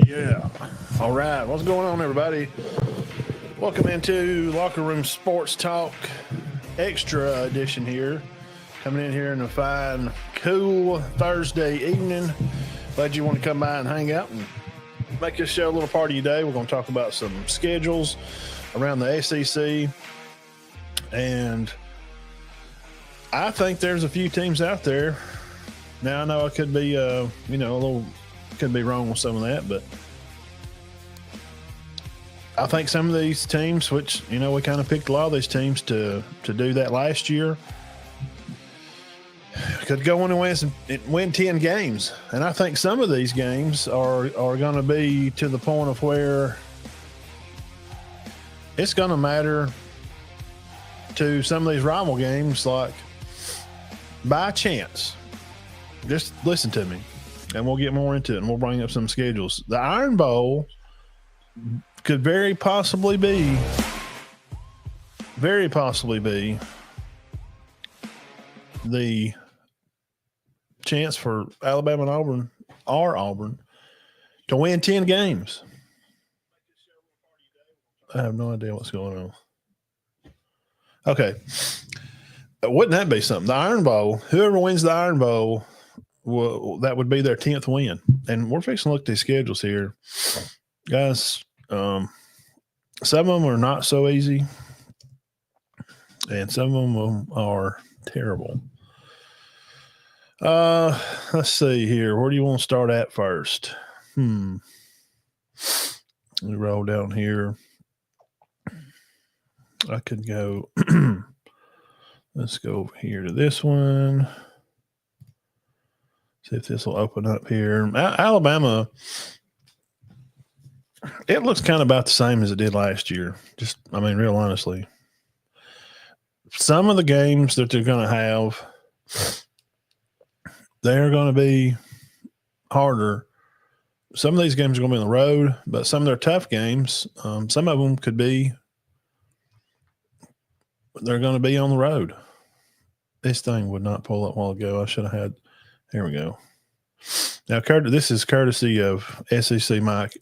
Yeah. All right. What's going on, everybody? Welcome into Locker Room Sports Talk Extra Edition here. Coming in here in a fine, cool Thursday evening. Glad you want to come by and hang out and make this show a little part of your day. We're going to talk about some schedules around the SEC. And I think there's a few teams out there. Now, I know I could be, could be wrong with some of that, but I think some of these teams, which, we kind of picked a lot of these teams to do that last year, could go in and win 10 games. And I think some of these games are going to be to the point of where it's going to matter to some of these rival games, like by chance. Just listen to me, and we'll get more into it, and we'll bring up some schedules. The Iron Bowl could very possibly be the chance for Alabama and Auburn to win 10 games. I have no idea what's going on. Okay. Wouldn't that be something? The Iron Bowl, whoever wins the Iron Bowl, that would be their 10th win. And we're fixing to look at these schedules here. Guys, some of them are not so easy, and some of them are terrible. Let's see here. Where do you want to start at first? Let me roll down here. I could go let's go over here to this one. See if this will open up here. Alabama, it looks kind of about the same as it did last year. Real honestly. Some of the games that they're going to have, they're going to be harder. Some of these games are going to be on the road, but some of their tough games, some of them they're going to be on the road. This thing would not pull up a while ago. I should have had. Here we go. Now, this is courtesy of SEC Mike.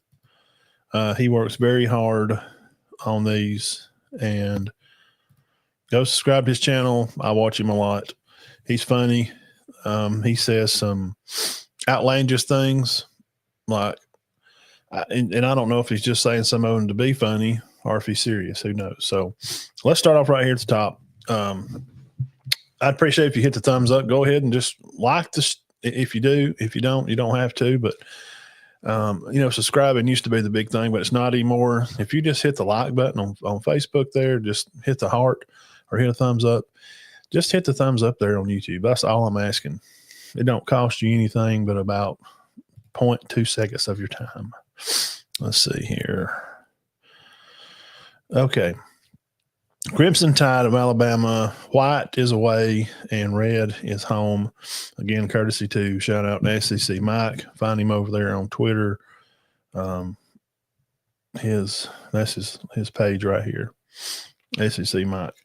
He works very hard on these, and go subscribe to his channel. I watch him a lot. He's funny. He says some outlandish things, and I don't know if he's just saying some of them to be funny or if he's serious. Who knows? So let's start off right here at the top. I'd appreciate if you hit the thumbs up. Go ahead and just like this. If you do, if you don't, you don't have to. But, subscribing used to be the big thing, but it's not anymore. If you just hit the like button on Facebook there, just hit the heart or hit a thumbs up. Just hit the thumbs up there on YouTube. That's all I'm asking. It don't cost you anything but about 0.2 seconds of your time. Let's see here. Okay. Crimson Tide of Alabama, white is away and red is home. Again, courtesy to shout out to SEC Mike. Find him over there on Twitter. That's his page right here. SEC Mike.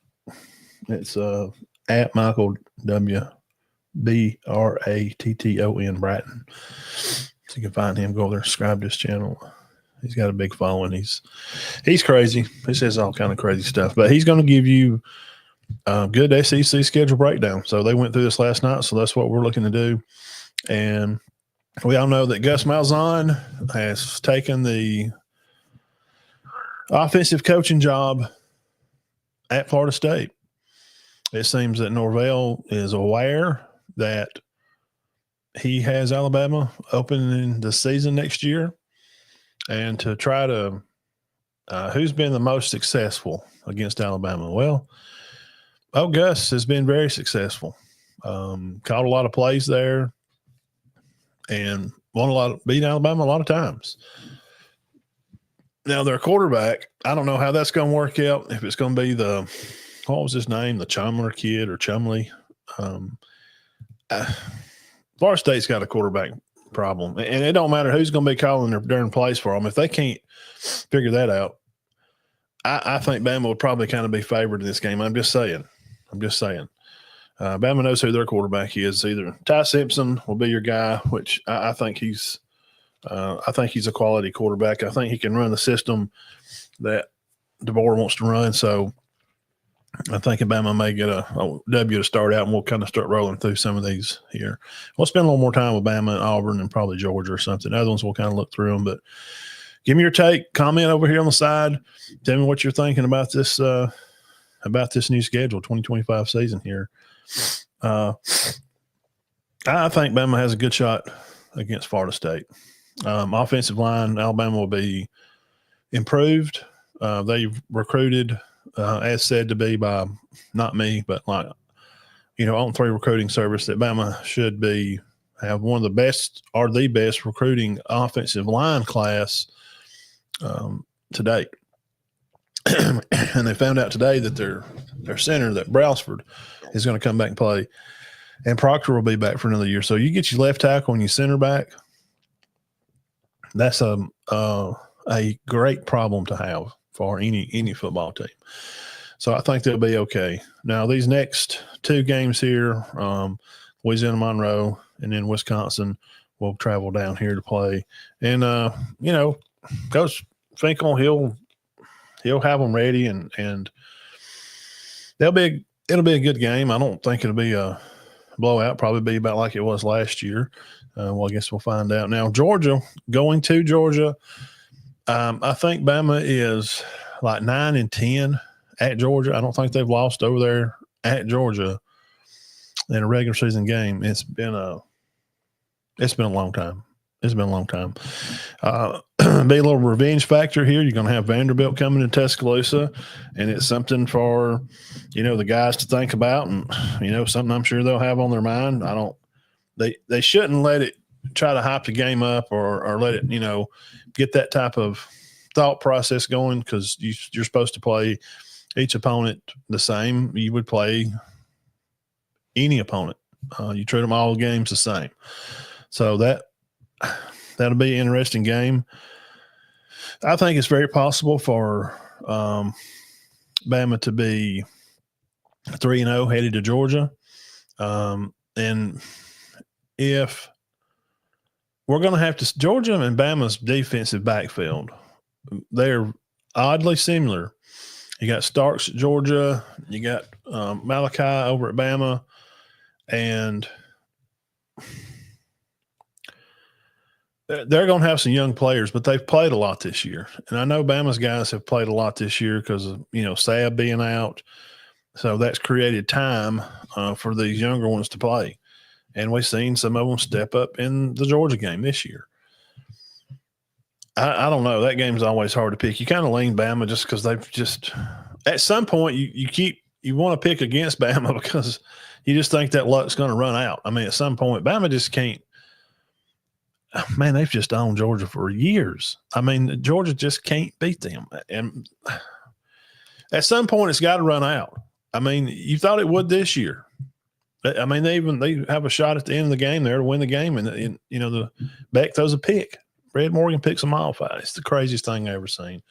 It's at Michael W. Bratton Bratton. So you can find him. Go over there, subscribe to his channel. He's got a big following. He's crazy. He says all kind of crazy stuff, but he's going to give you a good SEC schedule breakdown. So they went through this last night, so that's what we're looking to do. And we all know that Gus Malzahn has taken the offensive coaching job at Florida State. It seems that Norvell is aware that he has Alabama opening the season next year. And to try to who's been the most successful against Alabama? Well, Gus has been very successful. Caught a lot of plays there and beat Alabama a lot of times. Now, their quarterback, I don't know how that's going to work out. If it's going to be what was his name? The Chumler kid or Chumley. Florida State's got a quarterback problem, and it don't matter who's going to be calling their darn plays for them. If they can't figure that out, I think Bama would probably kind of be favored in this game. I'm just saying. Bama knows who their quarterback is. Either Ty Simpson will be your guy, which I think he's I think he's a quality quarterback. I think he can run the system that DeBoer wants to run. So I think Alabama may get a W to start out, and we'll kind of start rolling through some of these here. We'll spend a little more time with Bama and Auburn and probably Georgia or something. Other ones we'll kind of look through them. But give me your take. Comment over here on the side. Tell me what you're thinking about this new schedule, 2025 season here. I think Bama has a good shot against Florida State. Offensive line, Alabama will be improved. They've recruited, as said to be by not me, but on 3 recruiting service, that Bama should have one of the best or the best recruiting offensive line class to date. And they found out today that their center, that Browsford, is going to come back and play, and Proctor will be back for another year. So you get your left tackle and your center back. That's a great problem to have for any football team. So I think they'll be okay. Now, these next 2 games here, Louisiana Monroe and then Wisconsin, will travel down here to play. And, Coach Finkel, he'll have them ready, and it'll be a good game. I don't think it'll be a blowout, probably be about like it was last year. Well, I guess we'll find out. Now, going to Georgia, I think Bama is like 9-10 at Georgia. I don't think they've lost over there at Georgia in a regular season game. It's been a long time. It's been a long time. Be a little revenge factor here. You're going to have Vanderbilt coming to Tuscaloosa, and it's something for, the guys to think about, and, something I'm sure they'll have on their mind. They shouldn't let it try to hype the game up or let it, get that type of thought process going, because you're supposed to play each opponent the same. You would play any opponent. You treat them all games the same. So that'll be an interesting game. I think it's very possible for Bama to be 3-0 headed to Georgia. And if we're going to have to – Georgia and Bama's defensive backfield, they're oddly similar. You got Starks at Georgia. You got Malachi over at Bama. And they're going to have some young players, but they've played a lot this year. And I know Bama's guys have played a lot this year because of, Sab being out. So that's created time for these younger ones to play. And we've seen some of them step up in the Georgia game this year. I don't know. That game's always hard to pick. You kind of lean Bama just because they've just – at some point you want to pick against Bama because you just think that luck's going to run out. I mean, at some point, Bama just can't – man, they've just owned Georgia for years. I mean, Georgia just can't beat them. And at some point, it's got to run out. I mean, you thought it would this year. I mean, they have a shot at the end of the game there to win the game, and the Beck throws a pick. Red Morgan picks them off. It's the craziest thing I've ever seen.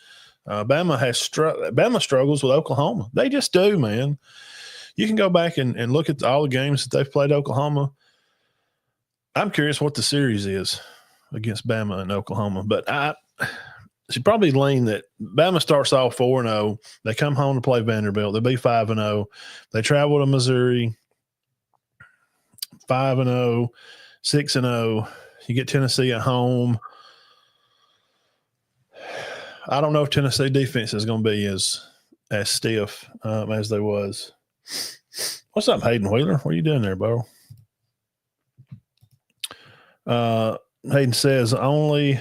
Bama struggles with Oklahoma. They just do, man. You can go back and look at all the games that they've played Oklahoma. I'm curious what the series is against Bama and Oklahoma, but I should probably lean that Bama starts off 4-0. They come home to play Vanderbilt. They'll be 5-0. They travel to Missouri. 5-0, 6-0. You get Tennessee at home. I don't know if Tennessee defense is going to be as stiff as they was. What's up, Hayden Wheeler? What are you doing there, bro? Hayden says only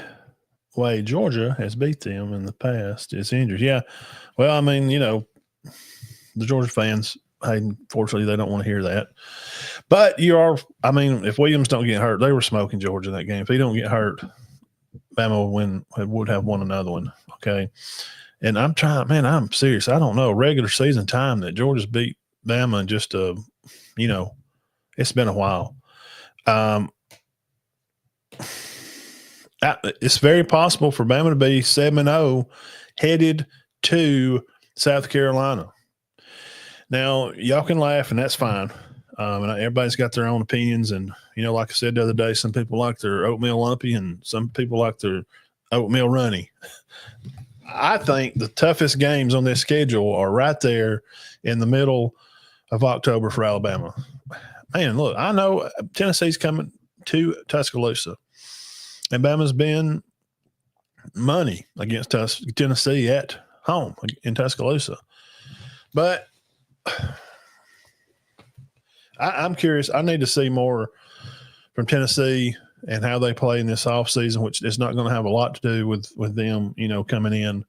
way Georgia has beat them in the past is injured. Yeah. Well, I mean, the Georgia fans, Hayden, fortunately, they don't want to hear that. But if Williams don't get hurt, they were smoking Georgia in that game. If he don't get hurt, Bama would have won another one. Okay. And I'm serious. I don't know. Regular season time that Georgia's beat Bama in just it's been a while. It's very possible for Bama to be 7-0 headed to South Carolina. Now, y'all can laugh, and that's fine. And everybody's got their own opinions. And, like I said the other day, some people like their oatmeal lumpy and some people like their oatmeal runny. I think the toughest games on this schedule are right there in the middle of October for Alabama. Man, look, I know Tennessee's coming to Tuscaloosa. And Bama's been money against Tennessee at home in Tuscaloosa. But I'm curious. I need to see more from Tennessee and how they play in this offseason, which is not going to have a lot to do with them, coming in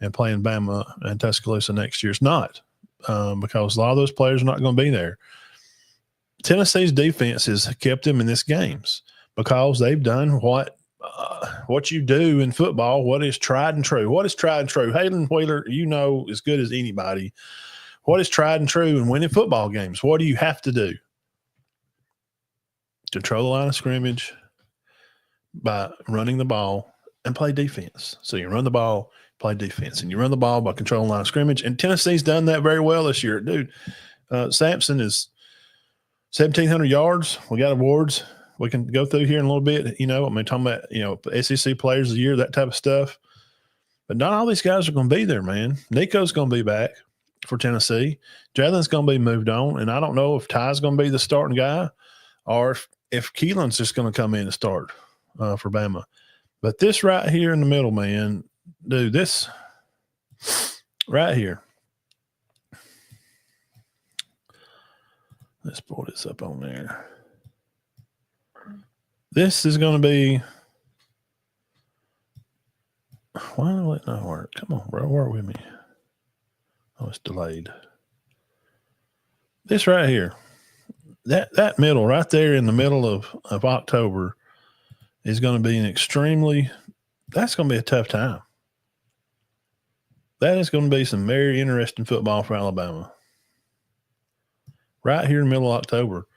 and playing Bama and Tuscaloosa next year. It's not, because a lot of those players are not going to be there. Tennessee's defense has kept them in these games because they've done what you do in football, what is tried and true. What is tried and true? Hayden Wheeler, as good as anybody. What is tried and true in winning football games? What do you have to do? Control the line of scrimmage by running the ball and play defense. So you run the ball, play defense, and you run the ball by controlling the line of scrimmage. And Tennessee's done that very well this year. Dude, Sampson is 1,700 yards. We got awards we can go through here in a little bit. Talking about, SEC players of the year, that type of stuff. But not all these guys are going to be there, man. Nico's going to be back for Tennessee. Jalen's going to be moved on. And I don't know if Ty's going to be the starting guy or if Keelan's just going to come in and start for Bama. But this right here in the middle, man, dude, this right here. Let's pull this up on there. This is going to be – why did it not work? Come on, bro. Work with me. Oh, it's delayed. This right here, that middle right there in the middle of October is going to be that's going to be a tough time. That is going to be some very interesting football for Alabama. Right here in the middle of October.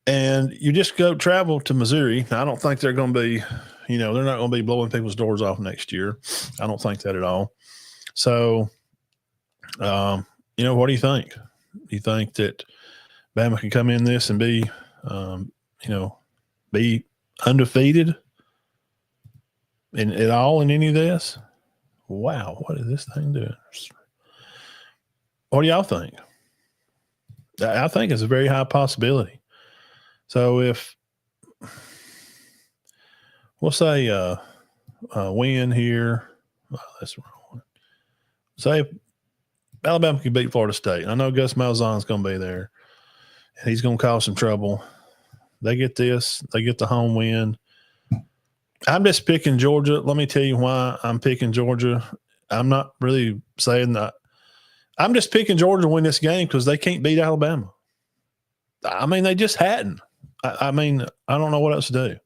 And you just go travel to Missouri. I don't think they're going to be, they're not going to be blowing people's doors off next year. I don't think that at all. So, what do you think? Do you think that Bama can come in this and be, be undefeated at all in any of this? Wow, what is this thing doing? What do y'all think? I think it's a very high possibility. So if we'll say win here, that's wrong. Say Alabama can beat Florida State. I know Gus Malzahn's going to be there, and he's going to cause some trouble. They get this. They get the home win. I'm just picking Georgia. Let me tell you why I'm picking Georgia. I'm not really saying that. I'm just picking Georgia to win this game because they can't beat Alabama. I mean, they just hadn't. I mean, I don't know what else to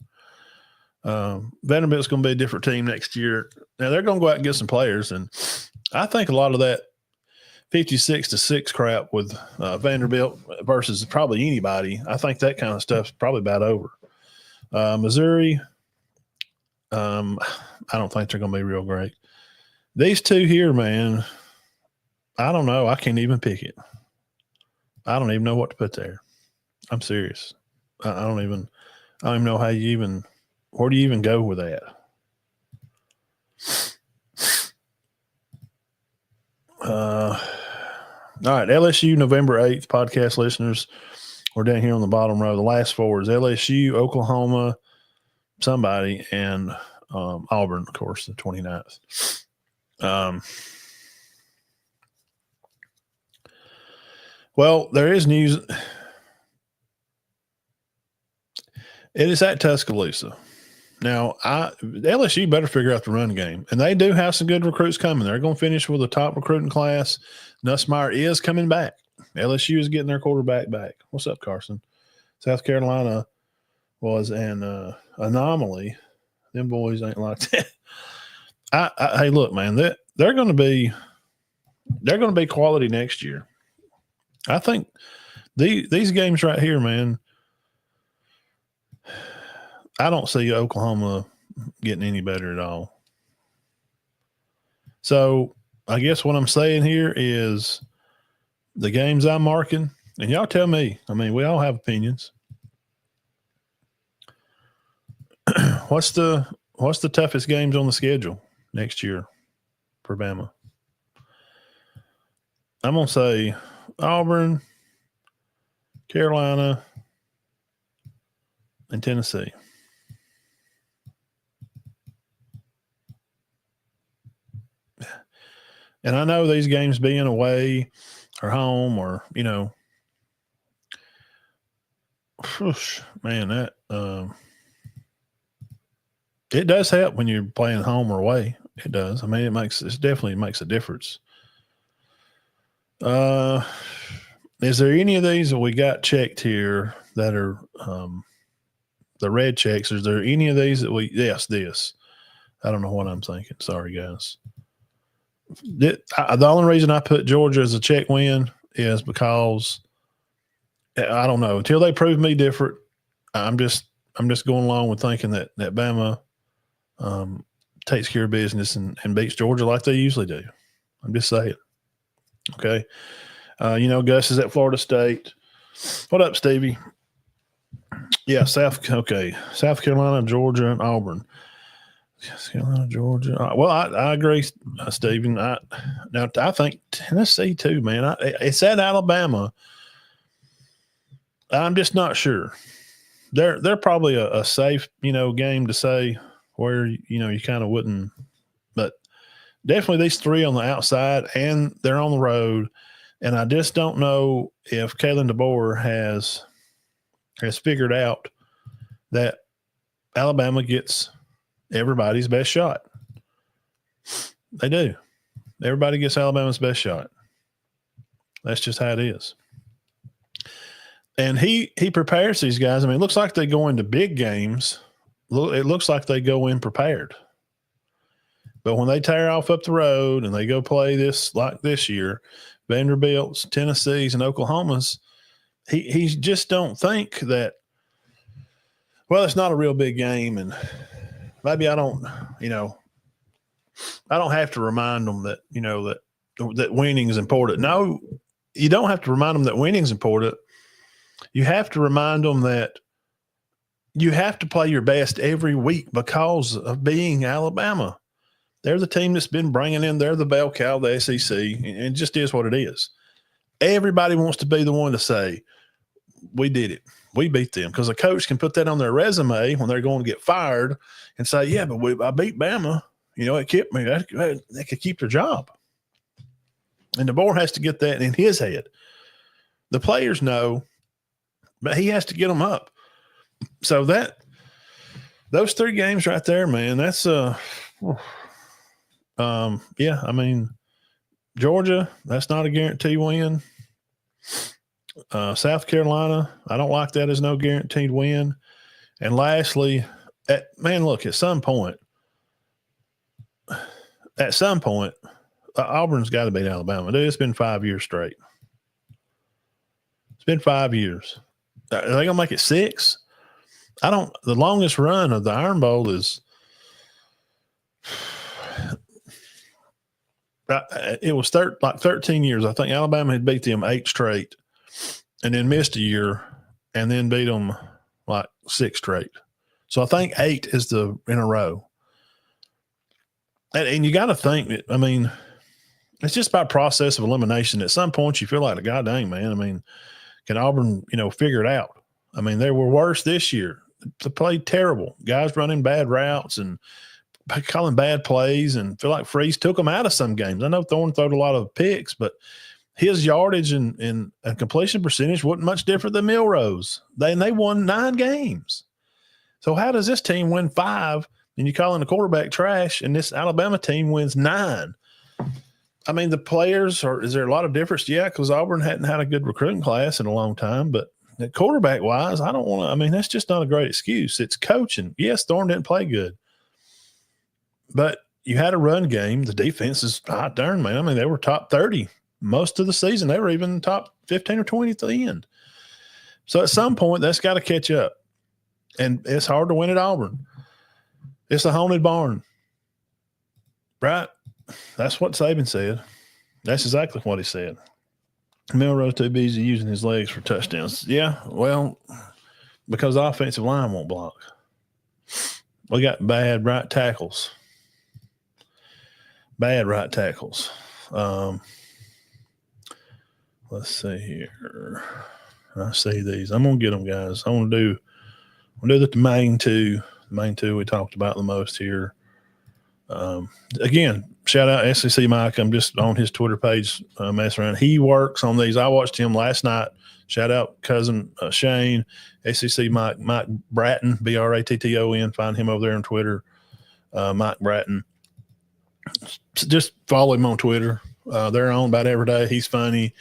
do. Vanderbilt's going to be a different team next year. Now, they're going to go out and get some players, and I think a lot of that 56-6 crap with Vanderbilt versus probably anybody, I think that kind of stuff's probably about over. Missouri, I don't think they're going to be real great. These two here, man, I don't know. I can't even pick it. I don't even know what to put there. I'm serious. I don't even know where do you even go with that? All right, LSU November 8th, podcast listeners. We're down here on the bottom row. The last four is LSU, Oklahoma, somebody, and Auburn, of course, the 29th. Well, there is news. It is at Tuscaloosa. Now, LSU better figure out the run game, and they do have some good recruits coming. They're going to finish with a top recruiting class. Nussmeier is coming back. LSU is getting their quarterback back. What's up, Carson? South Carolina was an anomaly. Them boys ain't like that. Hey, look, man, they're going to be quality next year. I think these games right here, man. I don't see Oklahoma getting any better at all. So I guess what I'm saying here is the games I'm marking, And y'all tell me. I mean, we all have opinions. What's the toughest games on the schedule next year for Bama? I'm gonna say Auburn, Carolina, and Tennessee. And I know these games being away or home or, man, that it does help when you're playing home or away. It does. I mean, it definitely makes a difference. Is there any of these that we got checked here that are the red checks? Is there any of these that yes, this. I don't know what I'm thinking. Sorry, guys. The only reason I put Georgia as a check win is because I don't know. Until they prove me different, I'm just going along with thinking that Bama takes care of business and beats Georgia like they usually do. I'm just saying. Okay. Gus is at Florida State. What up, Stevie? Yeah, South Carolina, Georgia, and Auburn. South Carolina, Georgia. Well, I agree, Stephen. I think Tennessee too, man. It's at Alabama. I'm just not sure. They're probably a safe, game to say where you kind of wouldn't, but definitely these three on the outside, and they're on the road, and I just don't know if Kalen DeBoer has figured out that Alabama gets everybody's best shot. They do. Everybody gets Alabama's best shot. That's just how it is. And he prepares these guys. I mean, it looks like they go into big games. It looks like they go in prepared. But when they tear off up the road and they go play this like this year, Vanderbilt's, Tennessee's, and Oklahoma's, he just don't think that, well, it's not a real big game, and maybe I don't have to remind them that, that winning is important. No, you don't have to remind them that winning is important. You have to remind them that you have to play your best every week because of being Alabama. They're the team that's been bringing in, they're the bell cow of the SEC, and it just is what it is. Everybody wants to be the one to say, we did it. We beat them, because a coach can put that on their resume when they're going to get fired and say, yeah, but I beat Bama. It kept me. They could keep their job. And DeBoer has to get that in his head. The players know, but he has to get them up. So those three games right there, man, that's yeah, I mean, Georgia, that's not a guaranteed win. South Carolina, I don't like that as no guaranteed win. And lastly, at some point, Auburn's got to beat Alabama. Dude, it's been 5 years straight. It's been 5 years. Are they going to make it 6? The longest run of the Iron Bowl is, it was 13 years. I think Alabama had beat them 8 straight and then missed a year and then beat them like 6 straight. So I think 8 is in a row. And you got to think that, I mean, it's just by process of elimination. At some point, you feel like, God dang, man. I mean, can Auburn, figure it out? I mean, they were worse this year. They played terrible. Guys running bad routes and calling bad plays, and feel like Freeze took them out of some games. I know Thorne threw a lot of picks, but his yardage and completion percentage wasn't much different than Milrose. They won 9 games. So how does this team win 5 and you're calling the quarterback trash, and this Alabama team wins 9? I mean, the players is there a lot of difference? Yeah, because Auburn hadn't had a good recruiting class in a long time, but quarterback wise, that's just not a great excuse. It's coaching. Yes, Thorne didn't play good, but you had a run game. The defense is hot darn, man. I mean, they were top 30 most of the season. They were even top 15 or 20 at the end. So at some point, that's got to catch up. And it's hard to win at Auburn. It's a haunted barn. Right? That's what Saban said. That's exactly what he said. Melrose too busy using his legs for touchdowns. Yeah, well, because the offensive line won't block. We got bad right tackles. Bad right tackles. Let's see here. I see these. I'm gonna get them, guys. I want to do the main two. The main two we talked about the most here. Again, shout out SEC Mike. I'm just on his Twitter page messing around. He works on these. I watched him last night. Shout out cousin Shane, SEC Mike Bratton, Bratton. Find him over there on Twitter. Mike Bratton. Just follow him on Twitter. They're on about every day. He's funny.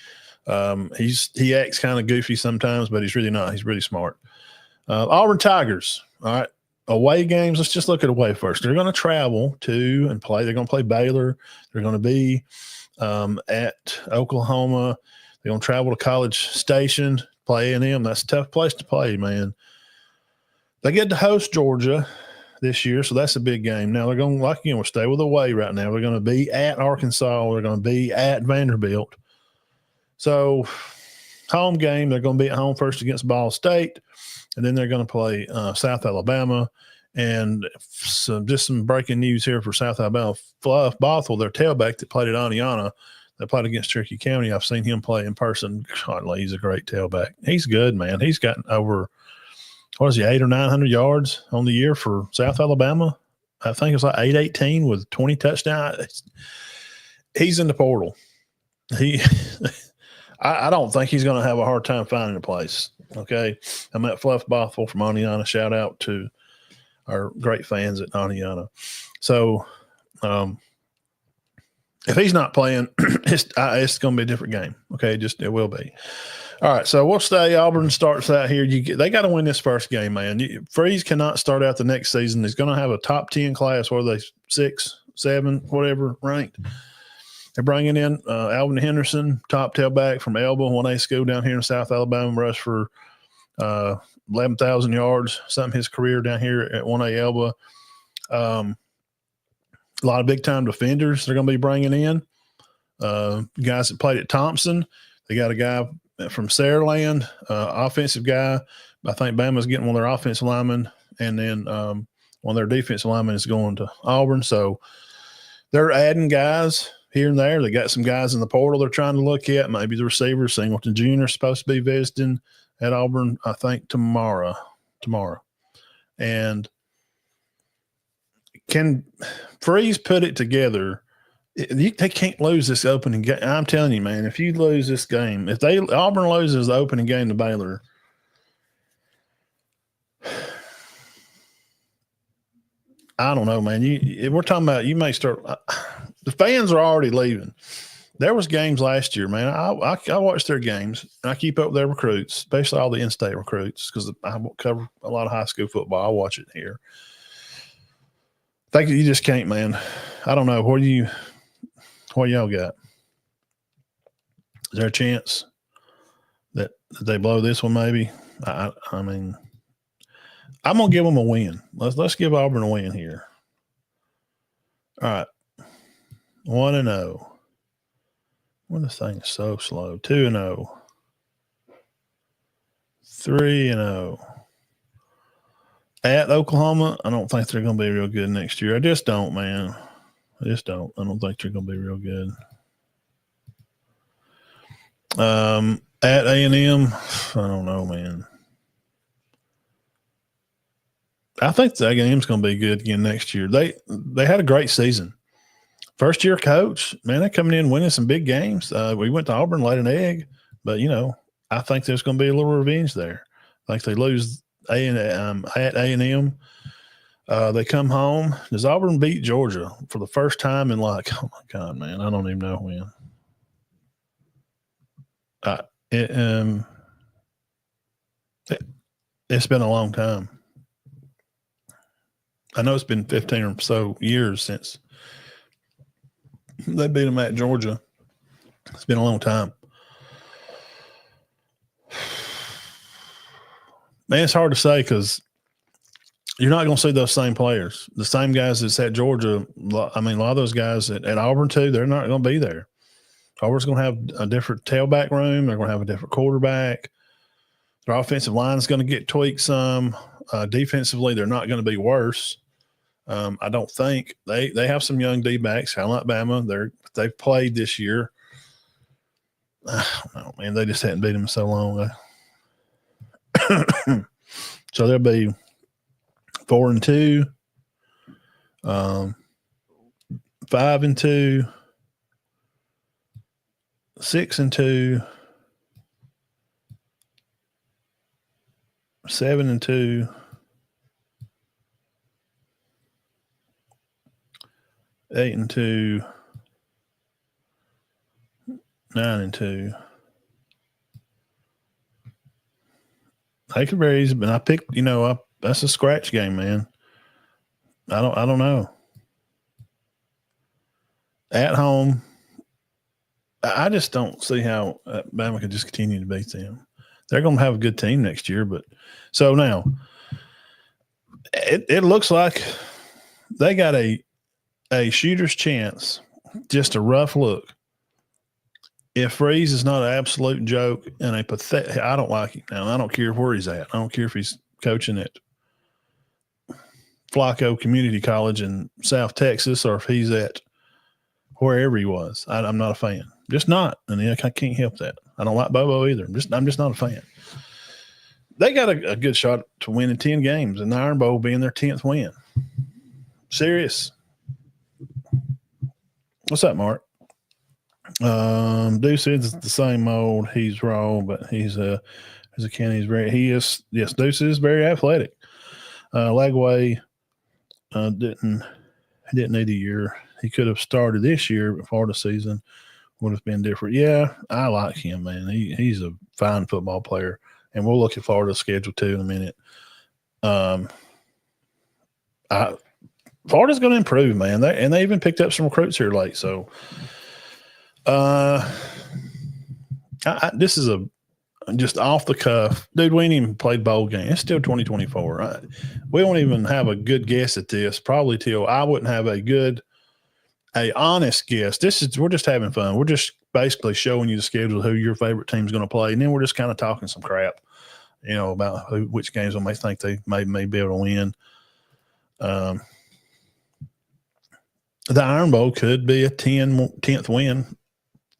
He acts kind of goofy sometimes, but he's really not. He's really smart. Auburn Tigers. All right. Away games. Let's just look at away first. They're going to travel to and play. They're going to play Baylor. They're going to be at Oklahoma. They're going to travel to College Station, play A&M. That's a tough place to play, man. They get to host Georgia this year, so that's a big game. Now they're going to, like again, we'll stay with away right now. They're going to be at Arkansas. They're going to be at Vanderbilt. So home game, they're going to be at home first against Ball State. And then they're going to play South Alabama. And just some breaking news here for South Alabama. Fluff Bothell, their tailback that played at Aniana, that played against Cherokee County. I've seen him play in person. God, he's a great tailback. He's good, man. He's gotten over, 800 or 900 yards on the year for South Alabama. I think it's like 818 with 20 touchdowns. He's in the portal. I don't think he's going to have a hard time finding a place. Okay. I met Fluff Bothell from Aniana. Shout out to our great fans at Aniana. So, if he's not playing, it's going to be a different game. Okay. It will be. All right. So we'll stay. Auburn starts out here. They got to win this first game, man. Freeze cannot start out the next season. He's going to have a top 10 class, whether they 6, 7, whatever ranked. They're bringing in Alvin Henderson, top tailback from Elba, 1A school down here in South Alabama, rushed for 11,000 yards, something his career down here at 1A Elba. A lot of big-time defenders they're going to be bringing in. Guys that played at Thompson. They got a guy from Saraland, offensive guy. I think Bama's getting one of their offensive linemen, and then one of their defensive linemen is going to Auburn. So they're adding guys here and there. They got some guys in the portal they're trying to look at. Maybe the receiver, Singleton Jr. is supposed to be visiting at Auburn, I think, tomorrow. And can Freeze put it together? They can't lose this opening game. I'm telling you, man, if you lose this game, if Auburn loses the opening game to Baylor, I don't know, man. We're talking about you may start the fans are already leaving. There was games last year, man. I watch their games, and I keep up with their recruits, especially all the in-state recruits, because I cover a lot of high school football. I watch it here. I think you just can't, man. I don't know. What y'all got? Is there a chance that they blow this one? Maybe. I mean, I'm gonna give them a win. Let's give Auburn a win here. All right, 1-0. Well, this thing is so slow. 2-0. 3-0. At Oklahoma, I don't think they're going to be real good next year. I just don't, man. I just don't. I don't think they're going to be real good. At A&M, I don't know, man. I think the A&M's going to be good again next year. They had a great season. First year coach, man, they're coming in winning some big games. We went to Auburn, laid an egg, but I think there's going to be a little revenge there. I think they lose at A&M. They come home. Does Auburn beat Georgia for the first time in oh my God, man, I don't even know when. It's been a long time. I know it's been 15 or so years since they beat them at Georgia. It's been a long time. Man, it's hard to say because you're not going to see those same players. The same guys that's at Georgia, I mean, a lot of those guys at Auburn, too, they're not going to be there. Auburn's going to have a different tailback room. They're going to have a different quarterback. Their offensive line is going to get tweaked some. Defensively, they're not going to be worse. I don't think. They have some young D-backs, kind of like Bama. They've played this year. I don't know, man. They just hadn't beat them so long. So they'll be 4-2, 5-2, 6-2, 7-2, 8-2, 9-2. They could very easy, but I picked. That's a scratch game, man. I don't know. At home, I just don't see how Bama could just continue to beat them. They're going to have a good team next year, but so now it looks like they got a shooter's chance, just a rough look. If Freeze is not an absolute joke and a pathetic, I don't like him now. I don't care where he's at. I don't care if he's coaching at Flacco Community College in South Texas or if he's at wherever he was. I'm not a fan. Just not. And I can't help that. I don't like Bobo either. I'm just not a fan. They got a good shot to win in 10 games, and the Iron Bowl being their 10th win. Serious. What's up, Mark? Deuce is the same old. He's raw, but he's a Kenny. Yes, Deuce is very athletic. Lagway didn't need a year. He could have started this year before the season would have been different. Yeah, I like him, man. He's a fine football player, and we'll look at Florida's schedule too in a minute. Florida's going to improve, man. They even picked up some recruits here late. So, this is just off the cuff, dude. We ain't even played bowl game. It's still 2024. We won't even have a good guess at this. Probably till I wouldn't have a honest guess. We're just having fun. We're just basically showing you the schedule of who your favorite team's going to play, and then we're just kind of talking some crap, about which games we may think they may be able to win. The Iron Bowl could be a 10th win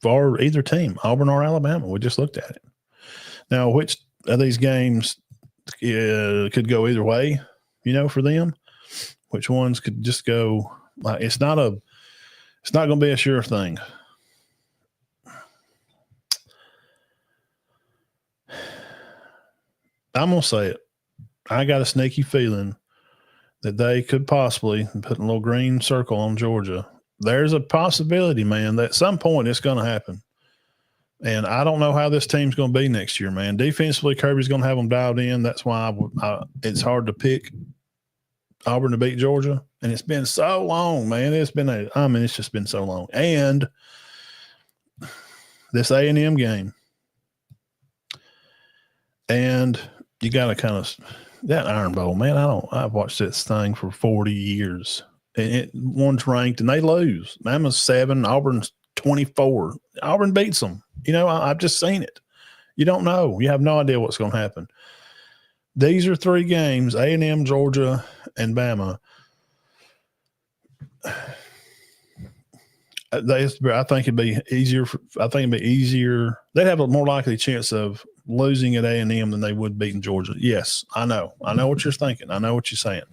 for either team, Auburn or Alabama. We just looked at it. Now, which of these games could go either way, for them? Which ones could just go like it's not going to be a sure thing. I'm going to say it. I got a sneaky feeling that they could possibly put a little green circle on Georgia. There's a possibility, man, that at some point it's going to happen. And I don't know how this team's going to be next year, man. Defensively, Kirby's going to have them dialed in. That's why it's hard to pick Auburn to beat Georgia. And it's been so long, man. It's just been so long. And this A&M game. And you got to kind of that Iron Bowl, man. I've watched this thing for 40 years. And one's ranked and they lose. Bama's 7, Auburn's 24. Auburn beats them. I've just seen it. You don't know. You have no idea what's going to happen. These are 3 games, A&M, Georgia, and Bama. I think it'd be easier. They'd have a more likely chance of losing at A&M than they would beating Georgia. Yes, I know. I know what you're thinking. I know what you're saying.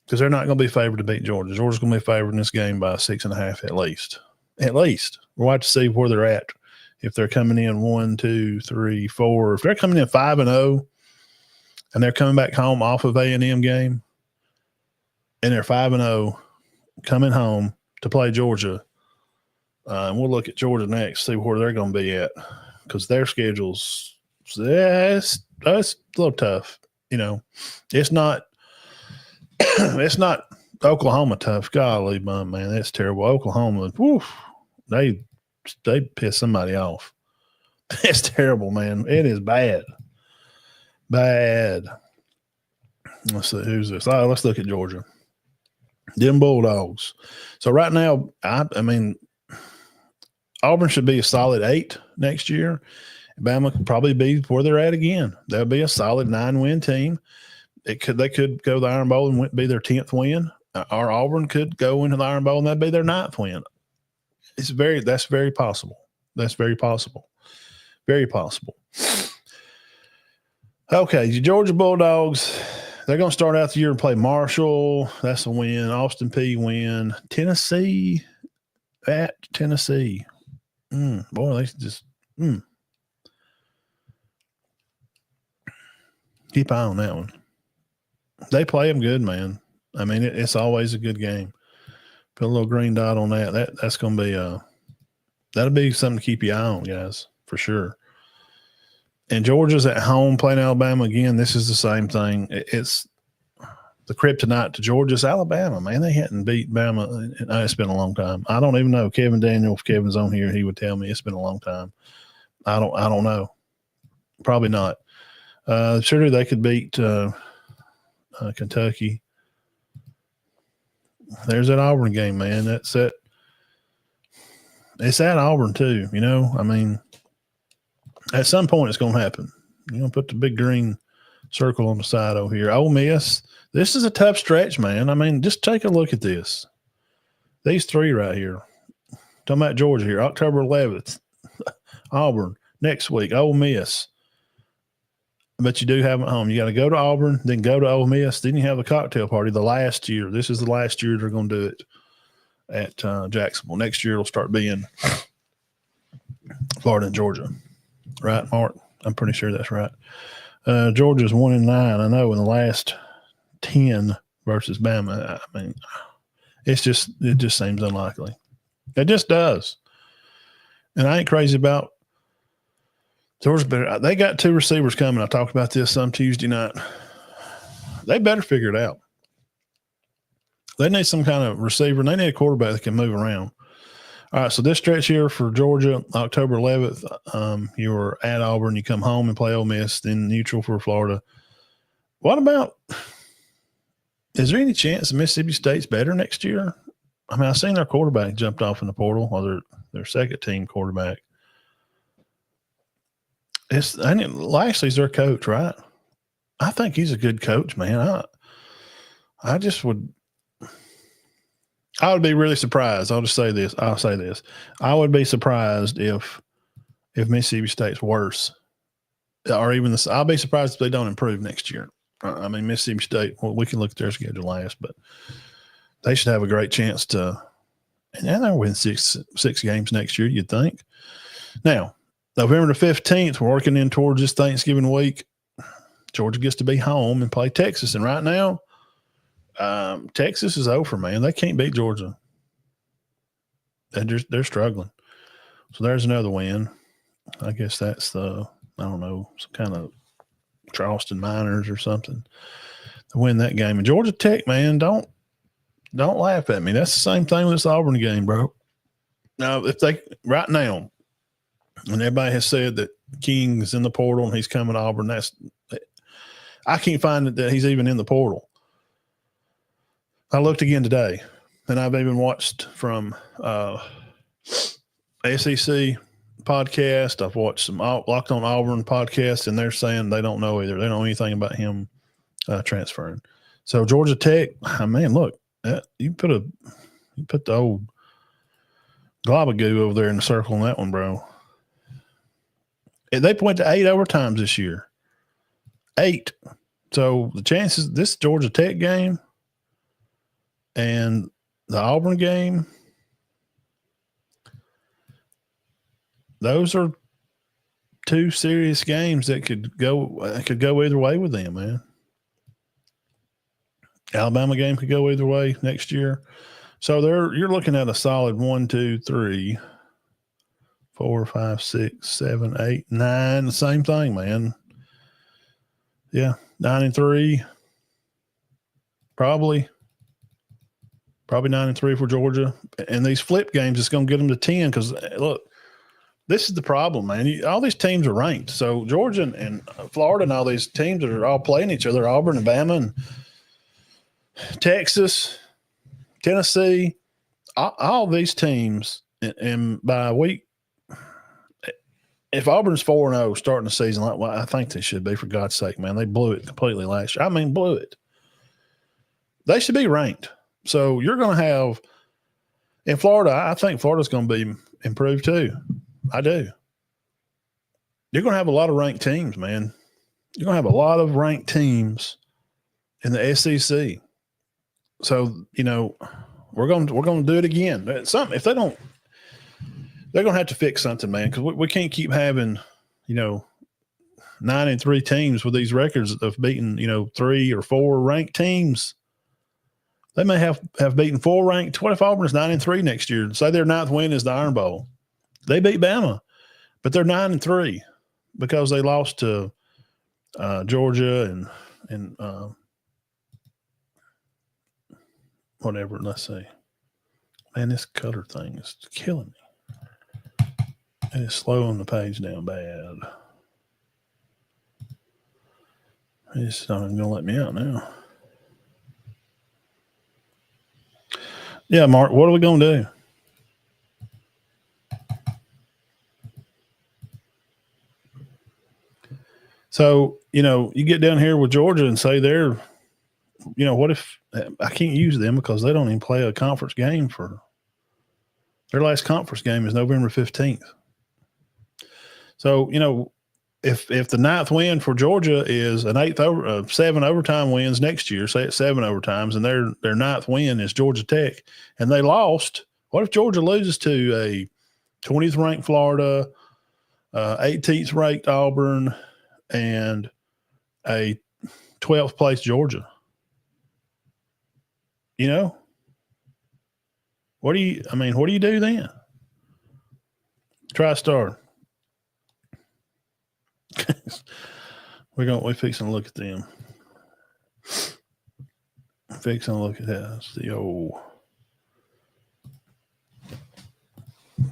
Because they're not going to be favored to beat Georgia. Georgia's going to be favored in this game by 6.5 at least. At least. We'll have to see where they're at. If they're coming in 1, 2, 3, 4. If they're coming in 5-0 and they're coming back home off of A&M game and they're 5-0 coming home to play Georgia, and we'll look at Georgia next, see where they're going to be at. Because their schedule's that's a little tough. It's not it's not Oklahoma tough. Golly, man, that's terrible. Oklahoma, woof, they piss somebody off. It's terrible, man. It is bad. Bad. Let's see who's this. All right, let's look at Georgia. Them Bulldogs. So right now, I mean, Auburn should be a solid 8 next year. Bama could probably be where they're at again. They'll be a solid 9-win team. They could go to the Iron Bowl and be their 10th win, or Auburn could go into the Iron Bowl and that'd be their 9th win. That's very possible. That's very possible. Very possible. Okay, the Georgia Bulldogs, they're going to start out the year and play Marshall. That's a win. Austin Peay win. Tennessee at Tennessee. Boy, they just keep an eye on that one. They play them good, man. I mean, it's always a good game. Put a little green dot on that. That's going to be that'll be something to keep your eye on, guys, for sure. And Georgia's at home playing Alabama again. This is the same thing. It's the kryptonite to Georgia's Alabama, man. They hadn't beat Bama. It's been a long time. I don't even know. Kevin Daniel, if Kevin's on here, he would tell me it's been a long time. I don't know. Probably not. Surely they could beat Kentucky. There's that Auburn game, man. It's at Auburn too. You know, I mean, at some point it's going to happen. You're going to put the big green circle on the side over here. Ole Miss. This is a tough stretch, man. I mean, just take a look at this. These three right here. Talking about Georgia here. October 11th. Auburn. Next week. Ole Miss. But you do have them at home. You got to go to Auburn, then go to Ole Miss. Then you have the cocktail party the last year. This is the last year they're going to do it at Jacksonville. Next year it'll start being Florida and Georgia. Right, Mark? I'm pretty sure that's right. Georgia's 1-9. I know in the last 10 versus Bama. I mean, it just seems unlikely. It just does. And I ain't crazy about Georgia. Better. They got 2 receivers coming. I talked about this some Tuesday night. They better figure it out. They need some kind of receiver, and they need a quarterback that can move around. All right, so this stretch here for Georgia, October 11th, you're at Auburn. You come home and play Ole Miss, then neutral for Florida. What about – is there any chance Mississippi State's better next year? I mean, I've seen their quarterback jumped off in the portal, or their second-team quarterback. Lashley's their coach, right? I think he's a good coach, man. I would be really surprised. I'll just say this. I'll say this. I would be surprised if Mississippi State's worse, or even I'll be surprised if they don't improve next year. I mean, Mississippi State. Well, we can look at their schedule last, but they should have a great chance to. And they'll win six games next year. You'd think. Now, November the 15th, we're working in towards this Thanksgiving week. Georgia gets to be home and play Texas, and right now, Texas is over, man. They can't beat Georgia. They're struggling. So there's another win. I guess that's some kind of Charleston Miners or something to win that game. And Georgia Tech, man, don't laugh at me. That's the same thing with this Auburn game, bro. Now, right now, and everybody has said that King's in the portal and he's coming to Auburn, I can't find that he's even in the portal. I looked again today, and I've even watched from SEC podcast. I've watched some Locked on Auburn podcast, and they're saying they don't know either. They don't know anything about him transferring. So Georgia Tech, man, look, you put the old globagoo over there in the circle on that one, bro. They went to 8 overtimes this year. 8. So the chances, this Georgia Tech game and the Auburn game, those are 2 serious games that could go either way with them, man. Alabama game could go either way next year. So you're looking at a solid 1, 2, 3, 4, 5, 6, 7, 8, 9. The same thing, man. Yeah, 9-3. Probably 9-3 for Georgia. And these flip games, it's going to get them to 10 because, look, this is the problem, man. All these teams are ranked. So Georgia and Florida and all these teams that are all playing each other, Auburn and Bama and Texas, Tennessee, all these teams, and by week if Auburn's 4-0 starting the season, like well, I think they should be, for God's sake, man. They blew it completely last year. I mean, blew it. They should be ranked. So you're going to have in Florida. I think Florida's going to be improved too. I do. You're going to have a lot of ranked teams, man. You're going to have a lot of ranked teams in the SEC. So we're going to do it again. If they don't, they're going to have to fix something, man, because we can't keep having 9-3 teams with these records of beating 3 or 4 ranked teams. They may have beaten 4 ranked. What if Auburn's 9-3 next year? Say their 9th win is the Iron Bowl. They beat Bama, but they're 9-3 because they lost to Georgia and whatever. Let's see. Man, this color thing is killing me. And it's slowing the page down bad. It's not even going to let me out now. Yeah, Mark, what are we going to do? So, you get down here with Georgia and say they're, what if I can't use them because they don't even play a conference game for their last conference game is November 15th. So, if the 9th win for Georgia is an 7 overtime wins next year, say it's 7 overtimes, and their 9th win is Georgia Tech, and they lost, what if Georgia loses to a 20th ranked Florida, 18th ranked Auburn, and a 12th place Georgia? What do you do then? Try star. We're fixing to look at them. Fixing to look at that. That's the old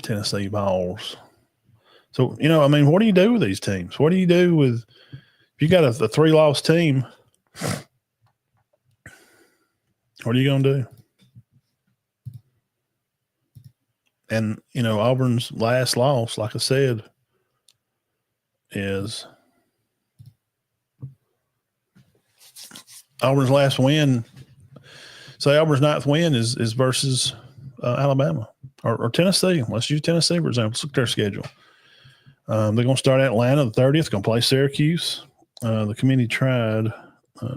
Tennessee balls. So, what do you do with these teams? What do you do with if you got a 3-loss team? What are you going to do? And, Auburn's last loss, like I said, is Auburn's last win. Say Auburn's 9th win is versus Alabama or Tennessee. Let's use Tennessee, for example. Let's look at their schedule. They're going to start at Atlanta the 30th, going to play Syracuse. The community tried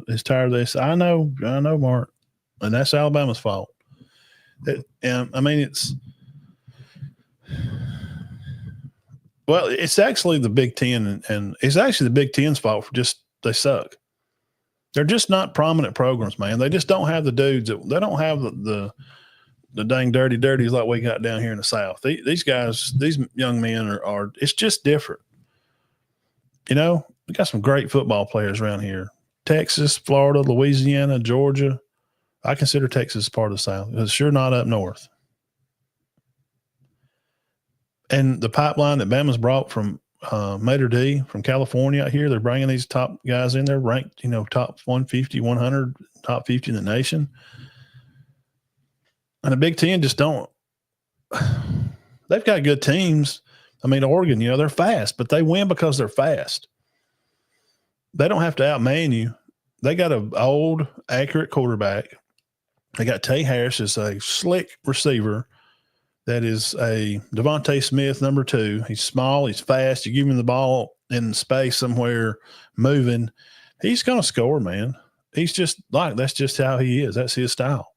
is tired of this. I know, Mark. And that's Alabama's fault. It's actually the Big Ten, and it's actually the Big Ten's fault for just they suck. They're just not prominent programs, man. They just don't have the dudes. They don't have the dang dirties like we got down here in the South. These guys, these young men are. It's just different. We got some great football players around here. Texas, Florida, Louisiana, Georgia. I consider Texas part of the South. It's sure not up north. And the pipeline that Bama's brought from Mater D from California out here, they're bringing these top guys in. They're ranked, top 150, 100, top 50 in the nation. And the Big Ten just don't. They've got good teams. Oregon, they're fast, but they win because they're fast. They don't have to outman you. They got an old, accurate quarterback. They got Tay Harris as a slick receiver that is a Devontae Smith number 2. He's small. He's fast. You give him the ball in space somewhere moving. He's going to score, man. He's just that's just how he is. That's his style.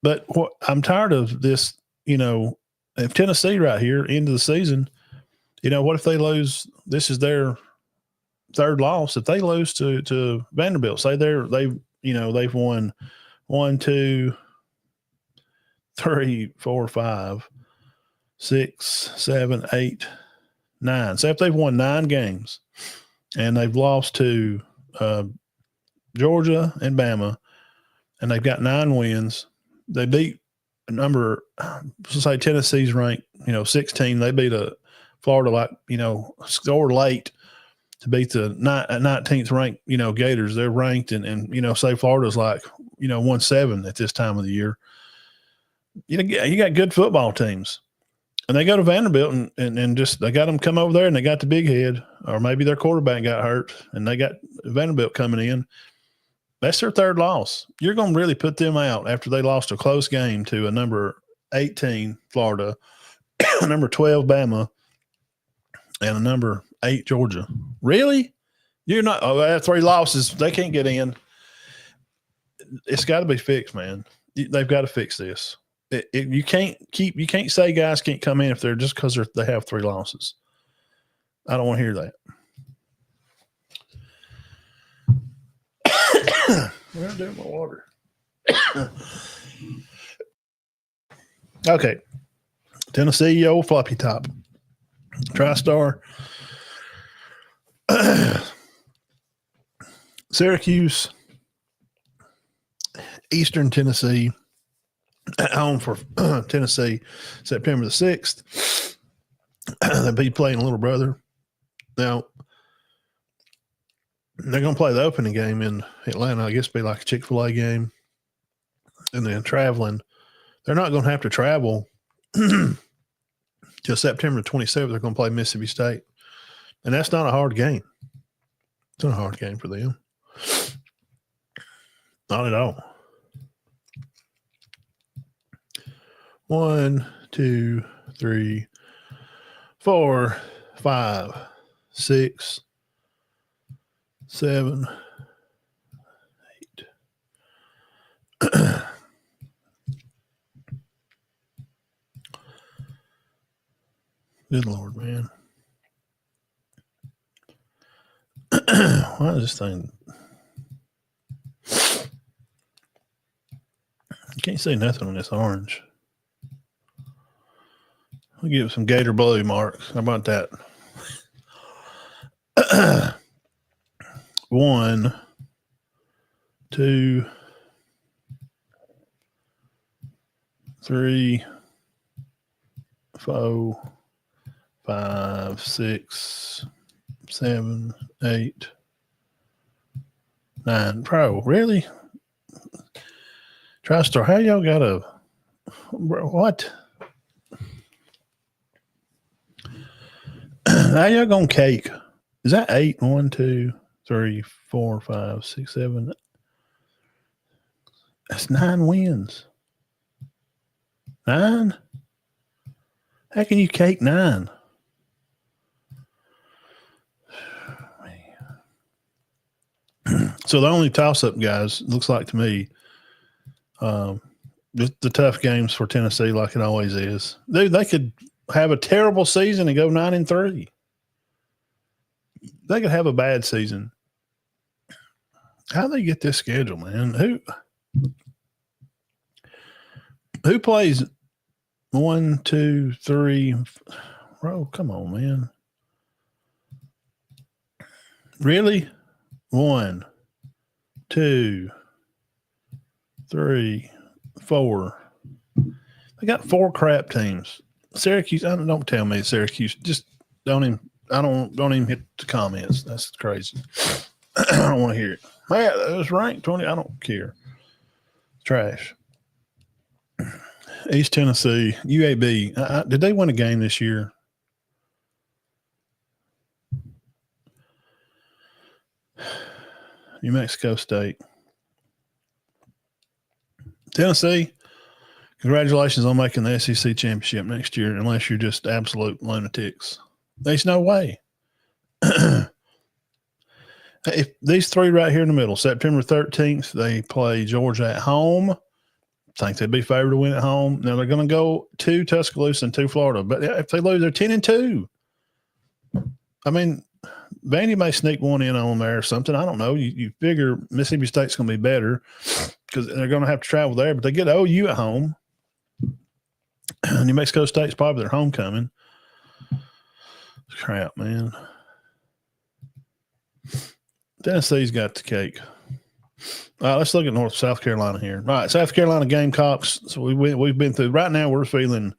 But what I'm tired of this, if Tennessee right here, end of the season, what if they lose? This is their 3rd loss. If they lose to Vanderbilt, say they've won 1, 2, 3, 4, 5, 6, 7, 8, 9. So if they've won 9 games and they've lost to Georgia and Bama, and they've got 9 wins, they beat a number, say Tennessee's ranked, 16. They beat a Florida scored late to beat the 19th ranked, Gators. They're ranked and say Florida's 1-7 at this time of the year. You got good football teams. And they go to Vanderbilt and just they got them come over there and they got the big head, or maybe their quarterback got hurt and they got Vanderbilt coming in. That's their third loss. You're going to really put them out after they lost a close game to a number 18 Florida, number 12 Bama, and a number 8 Georgia. Really? You're not. Oh, that's 3 losses. They can't get in. It's got to be fixed, man. They've got to fix this. You can't say guys can't come in if they're just because they have 3 losses. I don't want to hear that. What am I doing with my water? Okay. Tennessee, old floppy top. TriStar. Syracuse. Eastern Tennessee. At home for Tennessee, September the 6th. They'll be playing Little Brother. Now, they're going to play the opening game in Atlanta. I guess it'll be like a Chick-fil-A game. And then traveling. They're not going to have to travel till September 27th. They're going to play Mississippi State. And that's not a hard game. It's not a hard game for them. Not at all. 1, 2, 3, 4, 5, 6, 7, 8. Good Lord, man. Why is this thing? You can't see nothing on this orange. I'll give it some Gator Blue, Mark. How about that? 1, 2, 3, 4, 5, 6, 7, 8, 9. Pro, really? TriStar, how y'all got a what? How y'all gonna cake? Is that 8? 1, 2, 3, 4, 5, 6, 7. That's 9 wins. 9? How can you cake 9? So the only toss-up, guys, looks like to me, the tough games for Tennessee, like it always is. They could have a terrible season and go 9-3. They could have a bad season. How do they get this schedule, man? Who plays 1, 2, 3? Bro, come on, man. Really? 1, 2, 3, 4. They got 4 crap teams. Syracuse, don't tell me Syracuse. Just don't even hit the comments. That's crazy. I don't want to hear it. Man, it was ranked 20. I don't care. Trash. East Tennessee, UAB. Did they win a game this year? New Mexico State. Tennessee, congratulations on making the SEC championship next year, unless you're just absolute lunatics. There's no way. If these 3 right here in the middle, September 13th, they play Georgia at home. Think they'd be favored to win at home. Now they're going to go to Tuscaloosa and to Florida, but if they lose, they're 10-2. I mean, Vandy may sneak one in on there or something. I don't know. You figure Mississippi State's going to be better because they're going to have to travel there, but they get OU at home. New Mexico State's probably their homecoming. Crap, man. Tennessee's got the cake. All right, let's look at South Carolina here. All right, South Carolina Gamecocks. So we've been through. Right now, we're feeling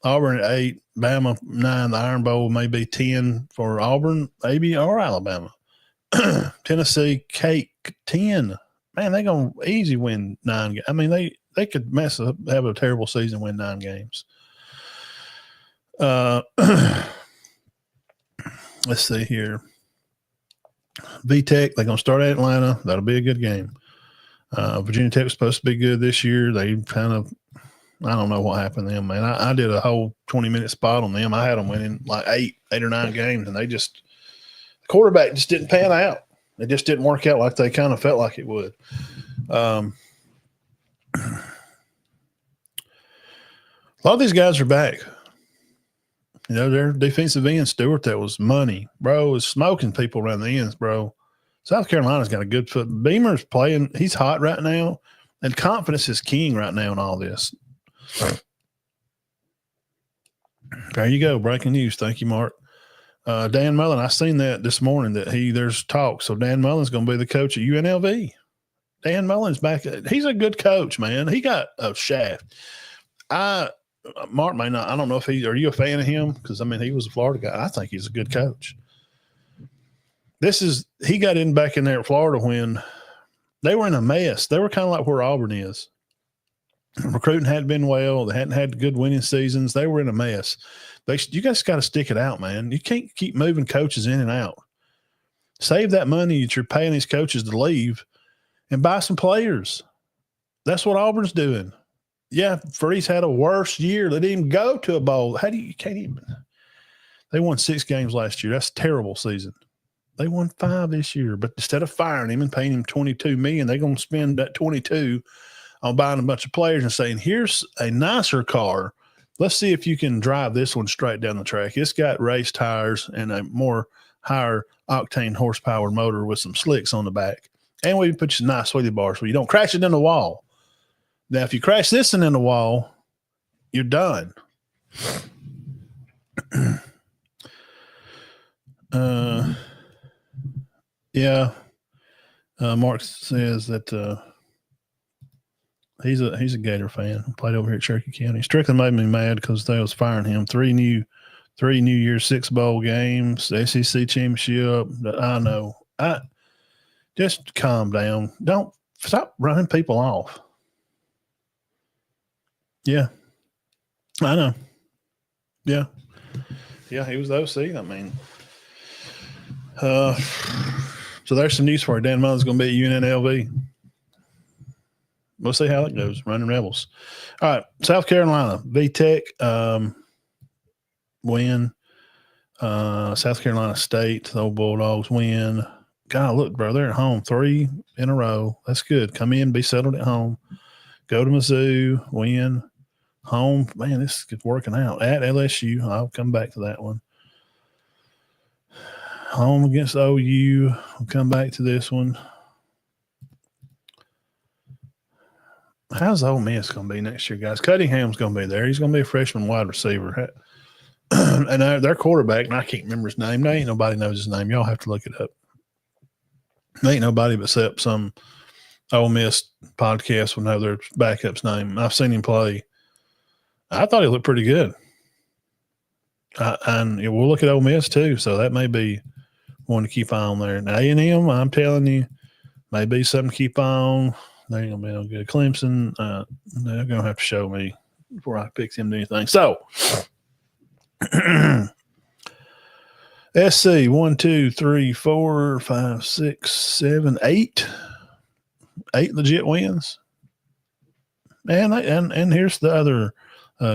Auburn at 8, Bama 9. The Iron Bowl may be 10 for Auburn, maybe, or Alabama. Tennessee cake 10. Man, they're gonna easy win 9. I mean, they could mess up, have a terrible season, win 9 games. Let's see here. VTech, they're going to start at Atlanta. That'll be a good game. Virginia Tech was supposed to be good this year. They kind of, I don't know what happened to them, man. I did a whole 20-minute spot on them. I had them winning like eight or nine games, and the quarterback just didn't pan out. It just didn't work out like they kind of felt like it would. A lot of these guys are back. You know, their defensive end, Stewart, that was money, bro, was smoking people around the ends, bro. South Carolina's got a good foot. Beamer's playing. He's hot right now, and confidence is king right now in all this. There you go. Breaking news. Thank you, Mark. Dan Mullen, I seen that this morning that there's talk. So Dan Mullen's going to be the coach at UNLV. Dan Mullen's back. He's a good coach, man. He got a shaft. Mark may not. I don't know if are you a fan of him? Because, I mean, he was a Florida guy. I think he's a good coach. He got back in there at Florida when they were in a mess. They were kind of like where Auburn is. Recruiting hadn't been well. They hadn't had good winning seasons. They were in a mess. You guys got to stick it out, man. You can't keep moving coaches in and out. Save that money that you're paying these coaches to leave and buy some players. That's what Auburn's doing. Yeah, Freeze had a worse year. They didn't even go to a bowl. You can't even. They won 6 games last year. That's a terrible season. They won 5 this year, but instead of firing him and paying him $22 million, they're going to spend that $22 on buying a bunch of players and saying, here's a nicer car. Let's see if you can drive this one straight down the track. It's got race tires and a more higher octane horsepower motor with some slicks on the back. And we put you some nice sweetie bars so you don't crash it in the wall. Now, if you crash this one in the wall, you're done. Yeah. Mark says that he's a Gator fan. Played over here at Cherokee County. Strickland made me mad because they was firing him. 3 New Year's 6 bowl games, the SEC championship. I know. Just calm down. Don't stop running people off. Yeah, I know. Yeah, he was the OC. I mean, so there's some news for you. Dan Mullen's going to be at UNLV. We'll see how it goes. Running Rebels. All right, South Carolina, VTech win. South Carolina State, the old Bulldogs win. God, look, bro, they're at home 3 in a row. That's good. Come in, be settled at home. Go to Mizzou, win. Home, man, this is working out. At LSU, I'll come back to that one. Home against OU, we'll come back to this one. How's Ole Miss going to be next year, guys? Cunningham's going to be there. He's going to be a freshman wide receiver. And their quarterback, and I can't remember his name. Ain't nobody knows his name. Y'all have to look it up. Ain't nobody except some Ole Miss podcast will know their backup's name. I've seen him play. I thought he looked pretty good. And we'll look at Ole Miss too, so that may be one to keep on there. And A&M, I'm telling you, may be something to keep on. They ain't going to be no good. Clemson, they're going to have to show me before I pick them to anything. So, SC 1, 2, 3, 4, 5, 6, 7, 8. 8 legit wins. And here's the other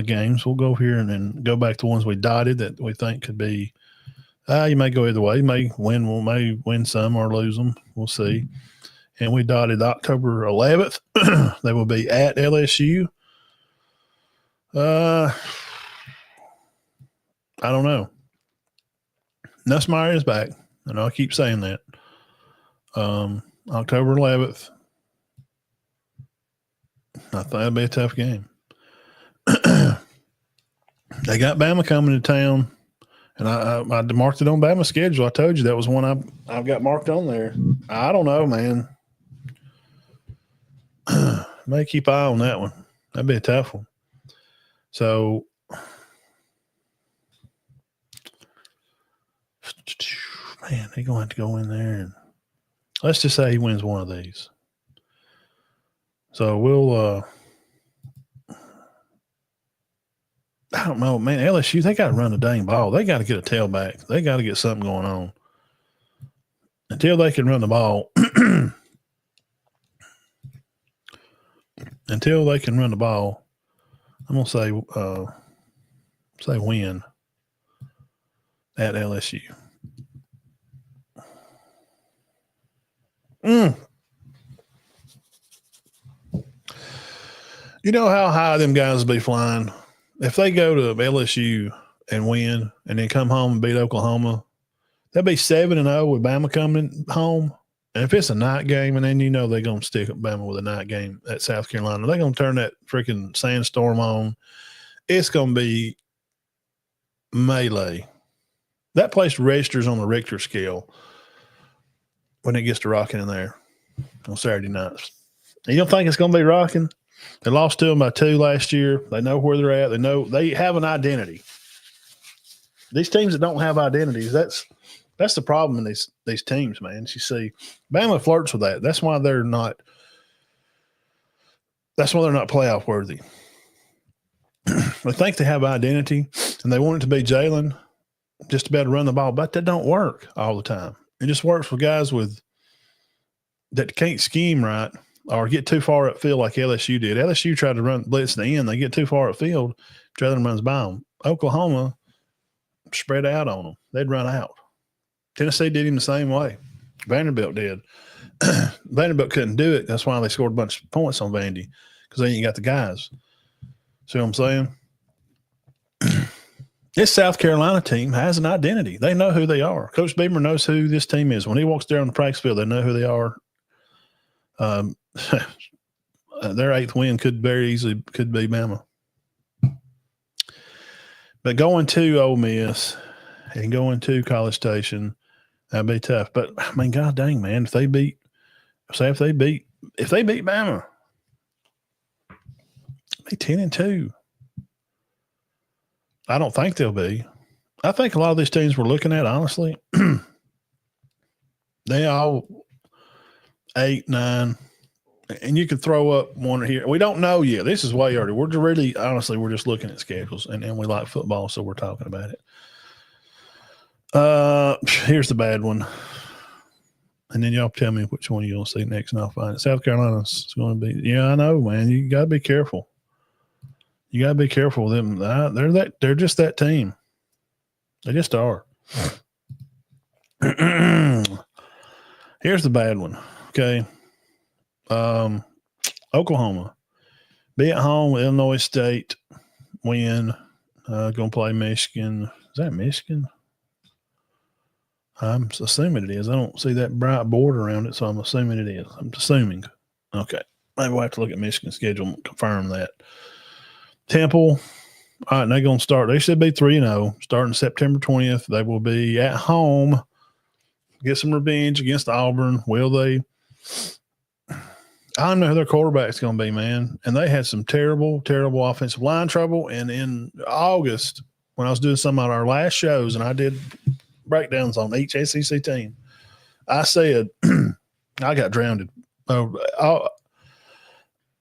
games. We'll go here and then go back to ones we dotted that we think could be. You may go either way. You may win some or lose them. We'll see. And we dotted October 11th. They will be at LSU. I don't know. Nussmeier is back. I know I keep saying that. October 11th. I thought it'd be a tough game. They got Bama coming to town, and I marked it on Bama's schedule. I told you that was one I've got marked on there. I don't know, man. May keep eye on that one. That'd be a tough one. So, man, they're going to have to go in there and let's just say he wins one of these. So we'll I don't know, man. LSU, they got to run the dang ball. They got to get a tailback. They got to get something going on. Until they can run the ball, I'm gonna say win at LSU. You know how high them guys be flying? If they go to LSU and win and then come home and beat Oklahoma, they'll be 7-0 with Bama coming home. And if it's a night game, and then you know they're going to stick up Bama with a night game at South Carolina, they're going to turn that freaking sandstorm on. It's going to be melee. That place registers on the Richter scale when it gets to rocking in there on Saturday nights. You don't think it's going to be rocking? They lost to them by 2 last year. They know where they're at. They know they have an identity. These teams that don't have identities, that's the problem in these teams, man. You see, Bama flirts with that. That's why they're not playoff worthy. They think they have identity and they want it to be Jalen just about to run the ball, but that don't work all the time. It just works for guys that can't scheme right or get too far upfield like LSU did. LSU tried to run blitz in the end. They get too far upfield. Jalen runs by them. Oklahoma spread out on them. They'd run out. Tennessee did him the same way. Vanderbilt did. Vanderbilt couldn't do it. That's why they scored a bunch of points on Vandy, because they ain't got the guys. See what I'm saying? This South Carolina team has an identity. They know who they are. Coach Beamer knows who this team is. When he walks there on the practice field, they know who they are. Their 8th win could very easily be Bama. But going to Ole Miss and going to College Station, that'd be tough. But I mean, god dang, man, if they beat Bama, be 10-2. I don't think they'll be. I think a lot of these teams we're looking at, honestly, they all 8, 9, and you could throw up one here. We don't know yet. This is way early. We're just looking at schedules, and we like football, so we're talking about it. Here's the bad one. And then y'all tell me which one you're going to see next, and I'll find it. South Carolina's going to be, yeah, I know, man. You got to be careful. You got to be careful with them. They're just that team. They just are. Here's the bad one. Okay. Oklahoma. Be at home with Illinois State. Win. Going to play Michigan. Is that Michigan? I'm assuming it is. I don't see that bright board around it, so I'm assuming it is. I'm assuming. Okay. Maybe we'll have to look at Michigan's schedule and confirm that. Temple. All right, they're going to start. They should be 3-0. Starting September 20th. They will be at home. Get some revenge against Auburn. Will they? I don't know who their quarterback's going to be, man. And they had some terrible, terrible offensive line trouble. And in August, when I was doing some of our last shows, and I did breakdowns on each SEC team, I said, I got drowned.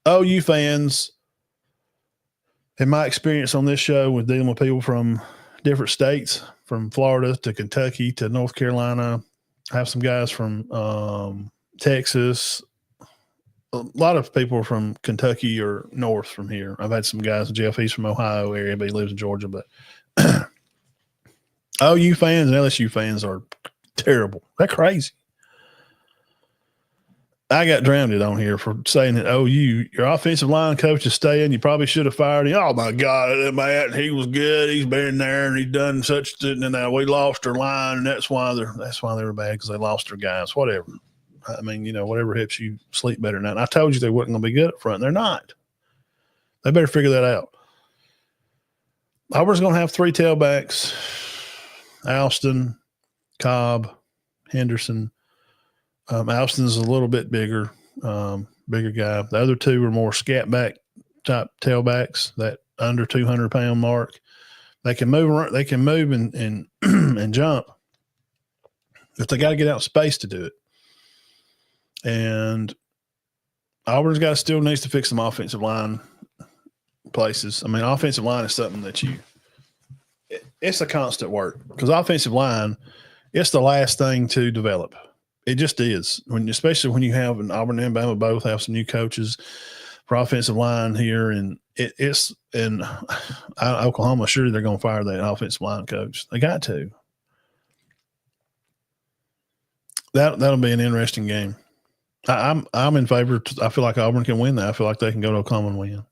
OU fans, in my experience on this show with dealing with people from different states, from Florida to Kentucky to North Carolina, I have some guys from Texas. A lot of people are from Kentucky or north from here. I've had some guys, Jeff, he's from Ohio area, but he lives in Georgia. But OU fans and LSU fans are terrible. They're crazy. I got drowned on here for saying that, your offensive line coach is staying. You probably should have fired him. Oh, my God, man, he was good. He's been there, and he's done such – and now we lost our line, and that's why they were bad, because they lost their guys, whatever. I mean, whatever helps you sleep better now. And I told you they wasn't going to be good up front. They're not. They better figure that out. Auburn's going to have 3 tailbacks: Alston, Cobb, Henderson. Alston's a little bit bigger guy. The other 2 are more scat back type tailbacks, that under 200-pound mark. They can move around, they can move and and jump, but they got to get out of space to do it. And Auburn's still needs to fix some offensive line places. I mean, offensive line is something that you it's a constant work because offensive line, it's the last thing to develop. It just is. Especially when you have an Auburn and Bama both have some new coaches for offensive line here, and it's in Oklahoma. Sure, they're going to fire that offensive line coach. They got to. That'll be an interesting game. I'm in favor. I feel like Auburn can win that. I feel like they can go to Oklahoma and win.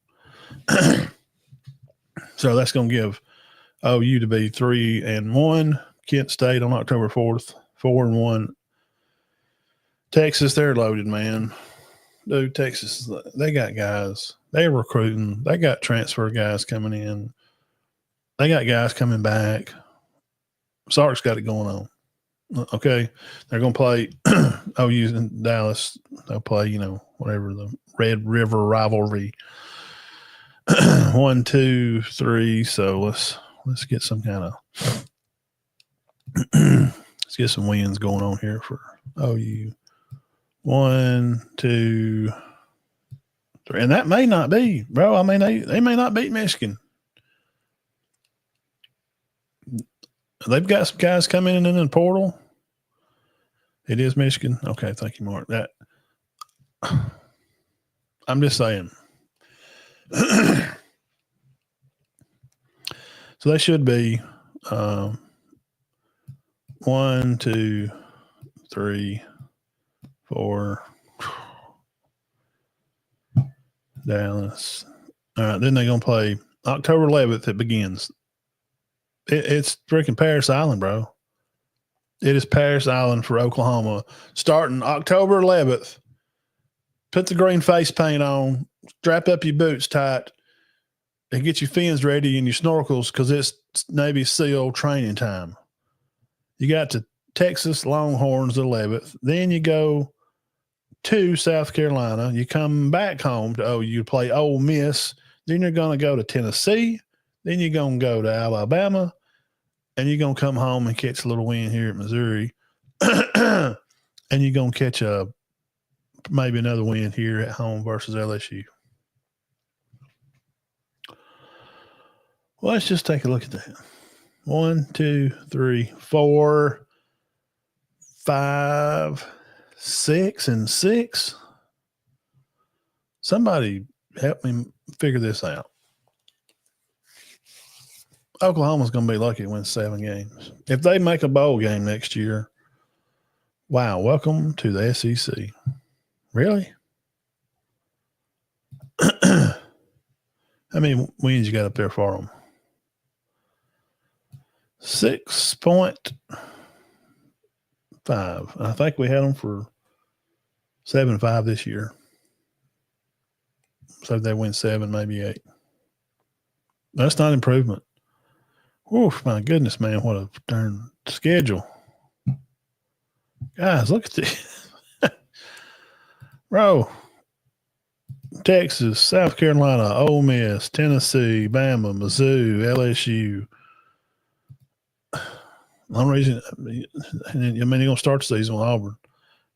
So that's going to give OU to be 3-1. Kent State on October 4th, 4-1. Texas, they're loaded, man. Dude, Texas, they got guys. They're recruiting. They got transfer guys coming in. They got guys coming back. Sark's got it going on. Okay, they're going to play OU in Dallas. They'll play, whatever the Red River rivalry. 1, 2, 3. So let's get some kind of let's get some wins going on here for OU. 1, 2, 3, and that may not be, bro. I mean, they may not beat Michigan. They've got some guys coming in the portal. It is Michigan. Okay, thank you, Mark. That I'm just saying. So they should be 1, 2, 3, 4. Dallas. All right, then they're going to play October 11th. It begins. It's freaking Paris Island, bro. It is Paris Island for Oklahoma. Starting October 11th. Put the green face paint on. Strap up your boots tight. And get your fins ready and your snorkels because it's Navy SEAL training time. You got to Texas Longhorns 11th. Then you go to South Carolina. You come back home to OU, play Ole Miss. Then you're going to go to Tennessee. Then you're going to go to Alabama. And you're going to come home and catch a little win here at Missouri. And you're going to catch maybe another win here at home versus LSU. Well, let's just take a look at that. 1, 2, 3, 4, 5, 6, and 6. Somebody help me figure this out. Oklahoma's going to be lucky to win 7 games. If they make a bowl game next year, wow, welcome to the SEC. Really? How many wins you got up there for them? 6.5. I think we had them for 7-5 this year. So if they win 7, maybe 8. That's not improvement. Oof, my goodness, man, what a darn schedule. Guys, look at this. Bro, Texas, South Carolina, Ole Miss, Tennessee, Bama, Mizzou, LSU. One reason, you're going to start the season with Auburn.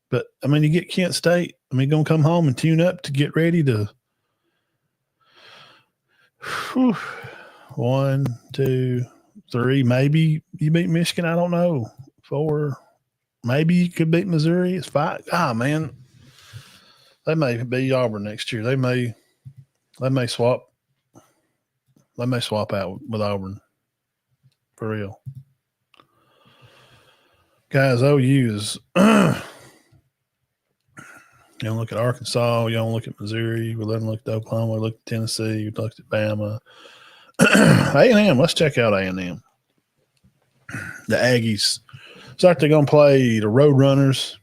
But, you get Kent State. Going to come home and tune up to get ready to. 1, 2, 3. Maybe you beat Michigan. I don't know. 4. Maybe you could beat Missouri. It's 5. Man. They may beat Auburn next year. They may swap. They may swap out with Auburn. For real. Guys, OU is you don't look at Arkansas, you don't look at Missouri, we let them look at Oklahoma, we look at Tennessee, we looked at Bama. A&M, let's check out A&M. The Aggies. It's like they're going to play the Roadrunners.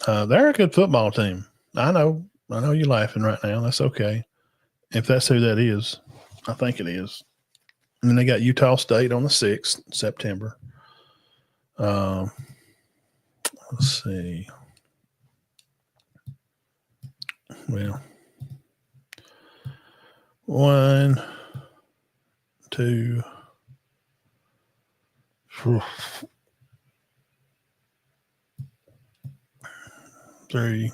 They're a good football team. I know you're laughing right now. That's okay. If that's who that is, I think it is. And then they got Utah State on the 6th, September. Let's see. Well, 1, 2, 3.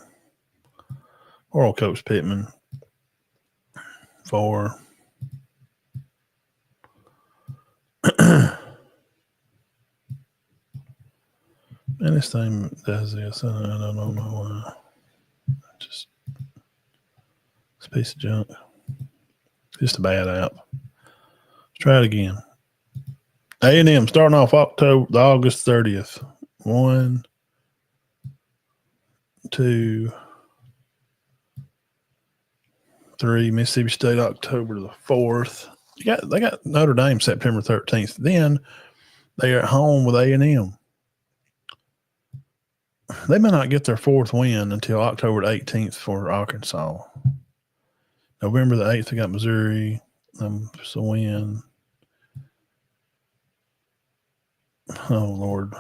Oral Coach Pittman. 4. And this thing does this. I don't know why. Just it's a piece of junk. Just a bad app. Let's try it again. A&M starting off August 30th. 1, 2, 3. Mississippi State October the 4th. They got Notre Dame September 13th. Then they are at home with A&M. They may not get their 4th win until October the 18th for Arkansas. November the 8th, they got Missouri. It's a win. Oh, Lord.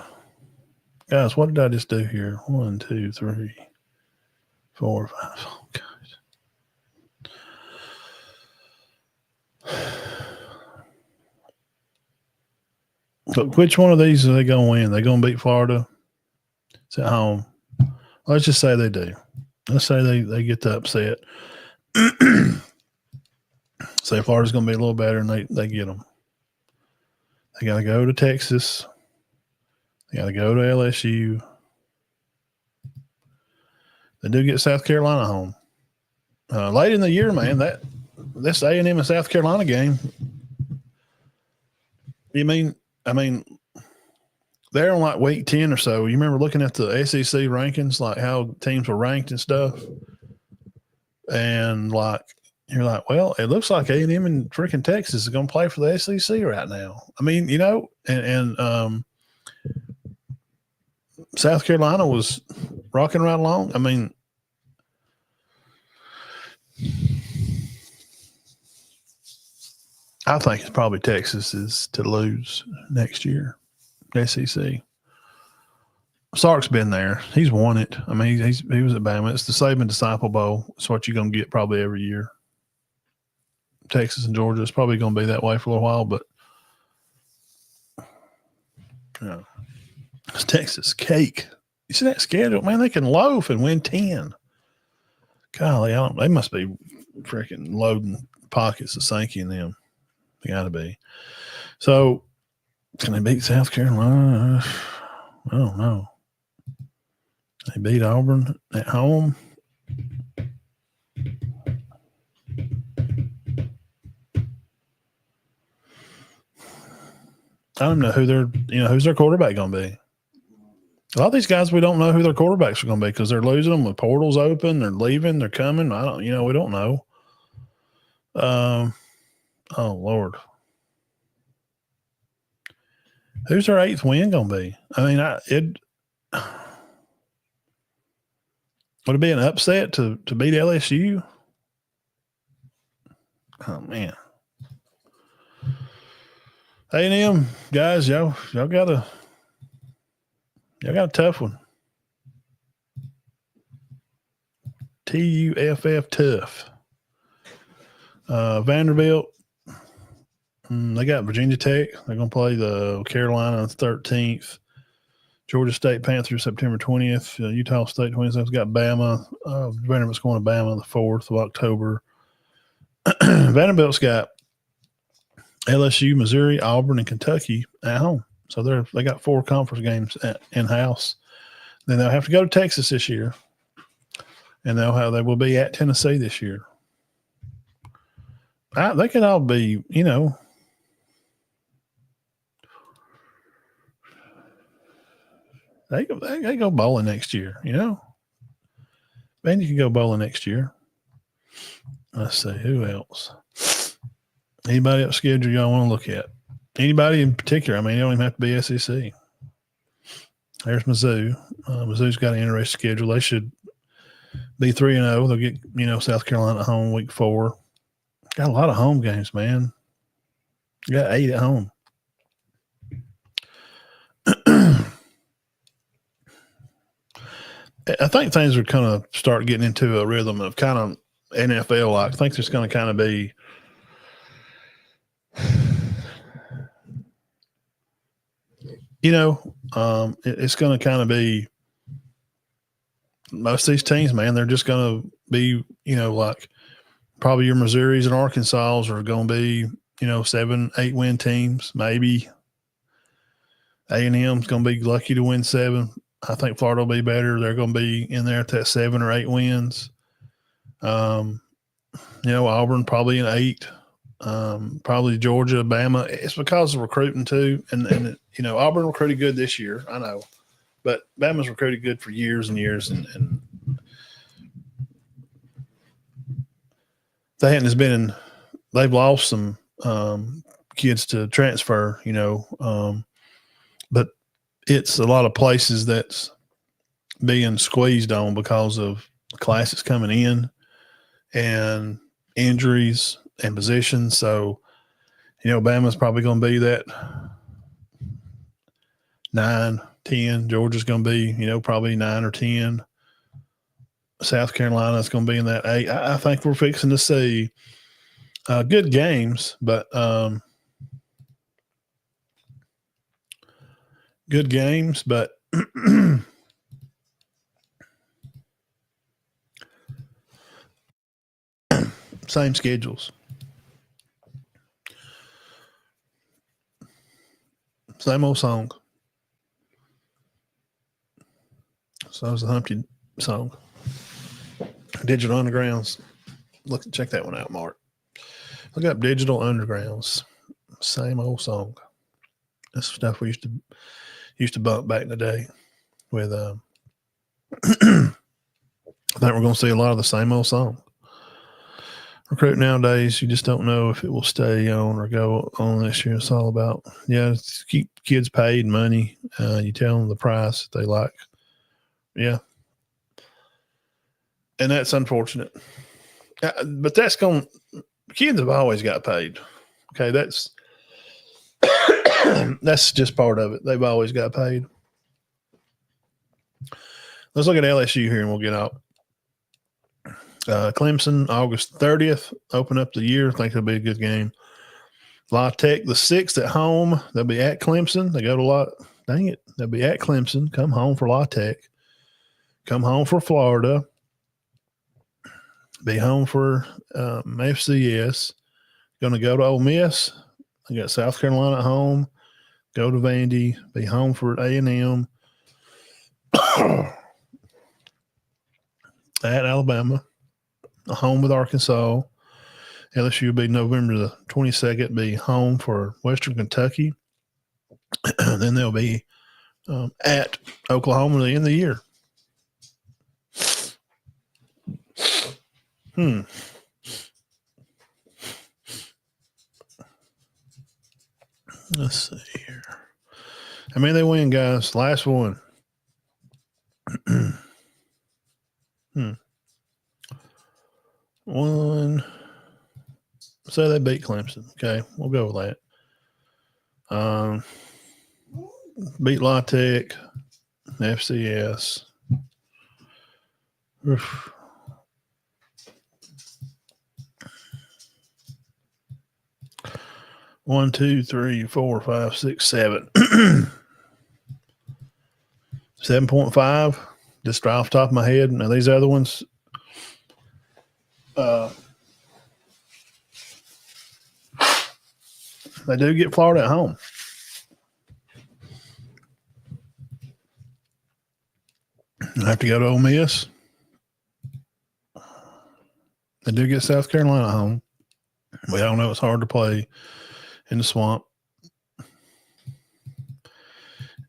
Guys, what did I just do here? 1, 2, 3, 4, 5. Oh, God. So which one of these are they going to win? They going to beat Florida? It's at home. Let's just say they do. Let's say they get the upset. Say Florida's going to be a little better, and they get them. They got to go to Texas. They got to go to LSU. They do get South Carolina home. Late in the year, man, this A&M and South Carolina game. I mean, they're on like week 10 or so. You remember looking at the SEC rankings, like how teams were ranked and stuff? And like, you're like, well, it looks like A&M and freaking Texas is going to play for the SEC right now. I mean, you know, and South Carolina was rocking right along. I mean, I think it's probably Texas is to lose next year, SEC. Sark's been there. He's won it. I mean, he was at Bama. It's the Saban Disciple Bowl. It's what you're going to get probably every year. Texas and Georgia is probably going to be that way for a little while, but you know, it's Texas cake. You see that schedule? Man, they can loaf and win 10. Golly, they must be freaking loading pockets of Sankey in them. They got to be. So, can they beat South Carolina? I don't know. They beat Auburn at home. I don't know who's their quarterback going to be. A lot of these guys, we don't know who their quarterbacks are going to be because they're losing them. The portal's open. They're leaving. They're coming. We don't know. Oh, Lord. Who's their 8th win going to be? I mean, would it be an upset to beat LSU? Oh, man. A&M, guys, y'all got a tough one. TUFF tough. Vanderbilt, they got Virginia Tech. They're going to play the Carolina on the 13th. Georgia State Panthers September 20th. Utah State 27th. Got Bama. Vanderbilt's going to Bama the 4th of October. Vanderbilt's got LSU, Missouri, Auburn, and Kentucky at home. So they got 4 conference games in-house. Then they'll have to go to Texas this year. And they will be at Tennessee this year. They could all be, they go bowling next year, Man, you can go bowling next year. Let's see, who else? Anybody else schedule y'all want to look at? Anybody in particular? I mean, it don't even have to be SEC. There's Mizzou. Mizzou's got an interesting schedule. They should be 3-0. They'll get, South Carolina at home week 4. Got a lot of home games, man. You got 8 at home. I think things are kind of start getting into a rhythm of kind of NFL like. I think there's going to kind of be it's going to kind of be most of these teams, man, they're just going to be, like probably your Missouris and Arkansas are going to be, 7-8 win teams, maybe. A&M's going to be lucky to win 7. I think Florida will be better. They're going to be in there at that 7 or 8 wins. Auburn probably an 8. Probably Georgia, Bama. It's because of recruiting too, and Auburn recruited good this year. I know, but Bama's recruited good for years and years, and they hadn't been. They've lost some kids to transfer, but it's a lot of places that's being squeezed on because of classes coming in and injuries and positions. So, Bama's probably going to be that 9, 10. Georgia's going to be, probably 9 or 10. South Carolina's going to be in that 8. I think we're fixing to see good games, but same schedules. Same old song. So that was the Humpty song. Digital Undergrounds. Check that one out, Mark. Look up Digital Undergrounds. Same old song. That's stuff we used to bump back in the day with I think we're going to see a lot of the same old song. Recruit nowadays, you just don't know if it will stay on or go on this year. It's all about, keep kids paid money. You tell them the price that they like. Yeah. And that's unfortunate. But kids have always got paid. Okay, that's just part of it. They've always got paid. Let's look at LSU here and we'll get out. Clemson, August 30th, open up the year. I think it'll be a good game. La Tech, the 6th at home. They'll be at Clemson. They go to dang it. They'll be at Clemson. Come home for La Tech. Come home for Florida. Be home for FCS. Going to go to Ole Miss. I got South Carolina at home. Go to Vandy. Be home for A&M. At Alabama. Home with Arkansas. LSU will be November the 22nd. Be home for Western Kentucky. Then they'll be at Oklahoma at the end of the year. Let's see here. How many they win, guys? Last one. One. So they beat Clemson. Okay, we'll go with that. Beat La Tech, FCS. Oof. One, 2, 3, 4, 5, 6, 7. 7.5. Just right off the top of my head. Now these other ones. They do get Florida at home. I have to go to Ole Miss. They do get South Carolina at home. We all know it's hard to play in the swamp.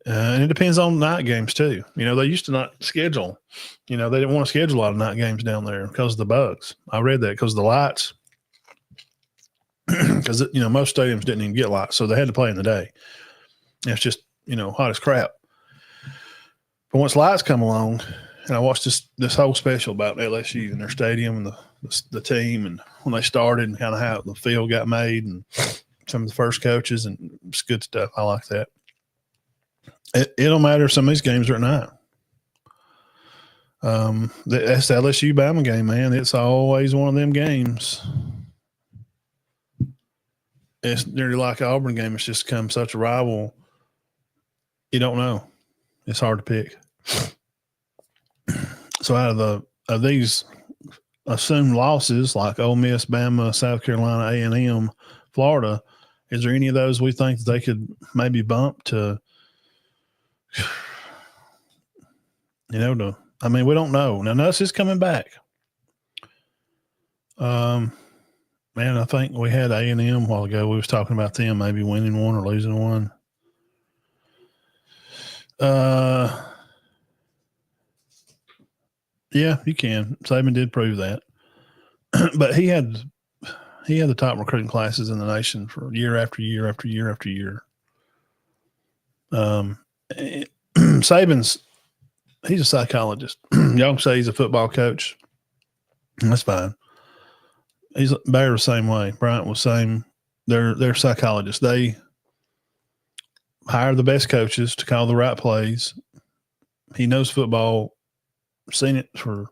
And it depends on night games too. They used to not schedule. They didn't want to schedule a lot of night games down there because of the bugs. I read that because of the lights. Because most stadiums didn't even get lights, so they had to play in the day. And it's just hot as crap. But once lights come along, and I watched this whole special about LSU and their stadium and the team and when they started and kind of how the field got made and some of the first coaches, and it's good stuff. I like that. It don't matter if some of these games are at night. That's the LSU Bama game, man. It's always one of them games. It's nearly like an Auburn game. It's just become such a rival. You don't know. It's hard to pick. So out of these assumed losses like Ole Miss, Bama, South Carolina, A&M, Florida, is there any of those we think that they could maybe bump to We don't know. Now Nuss is coming back. Man, I think we had A&M a while ago. We was talking about them maybe winning one or losing one. Yeah, you can. Saban did prove that, but he had the top recruiting classes in the nation for year after year after year after year. Saban's he's a psychologist. Y'all can say he's a football coach. That's fine. He's Bear the same way. Bryant was same. They're psychologists. They hire the best coaches to call the right plays. He knows football, seen it for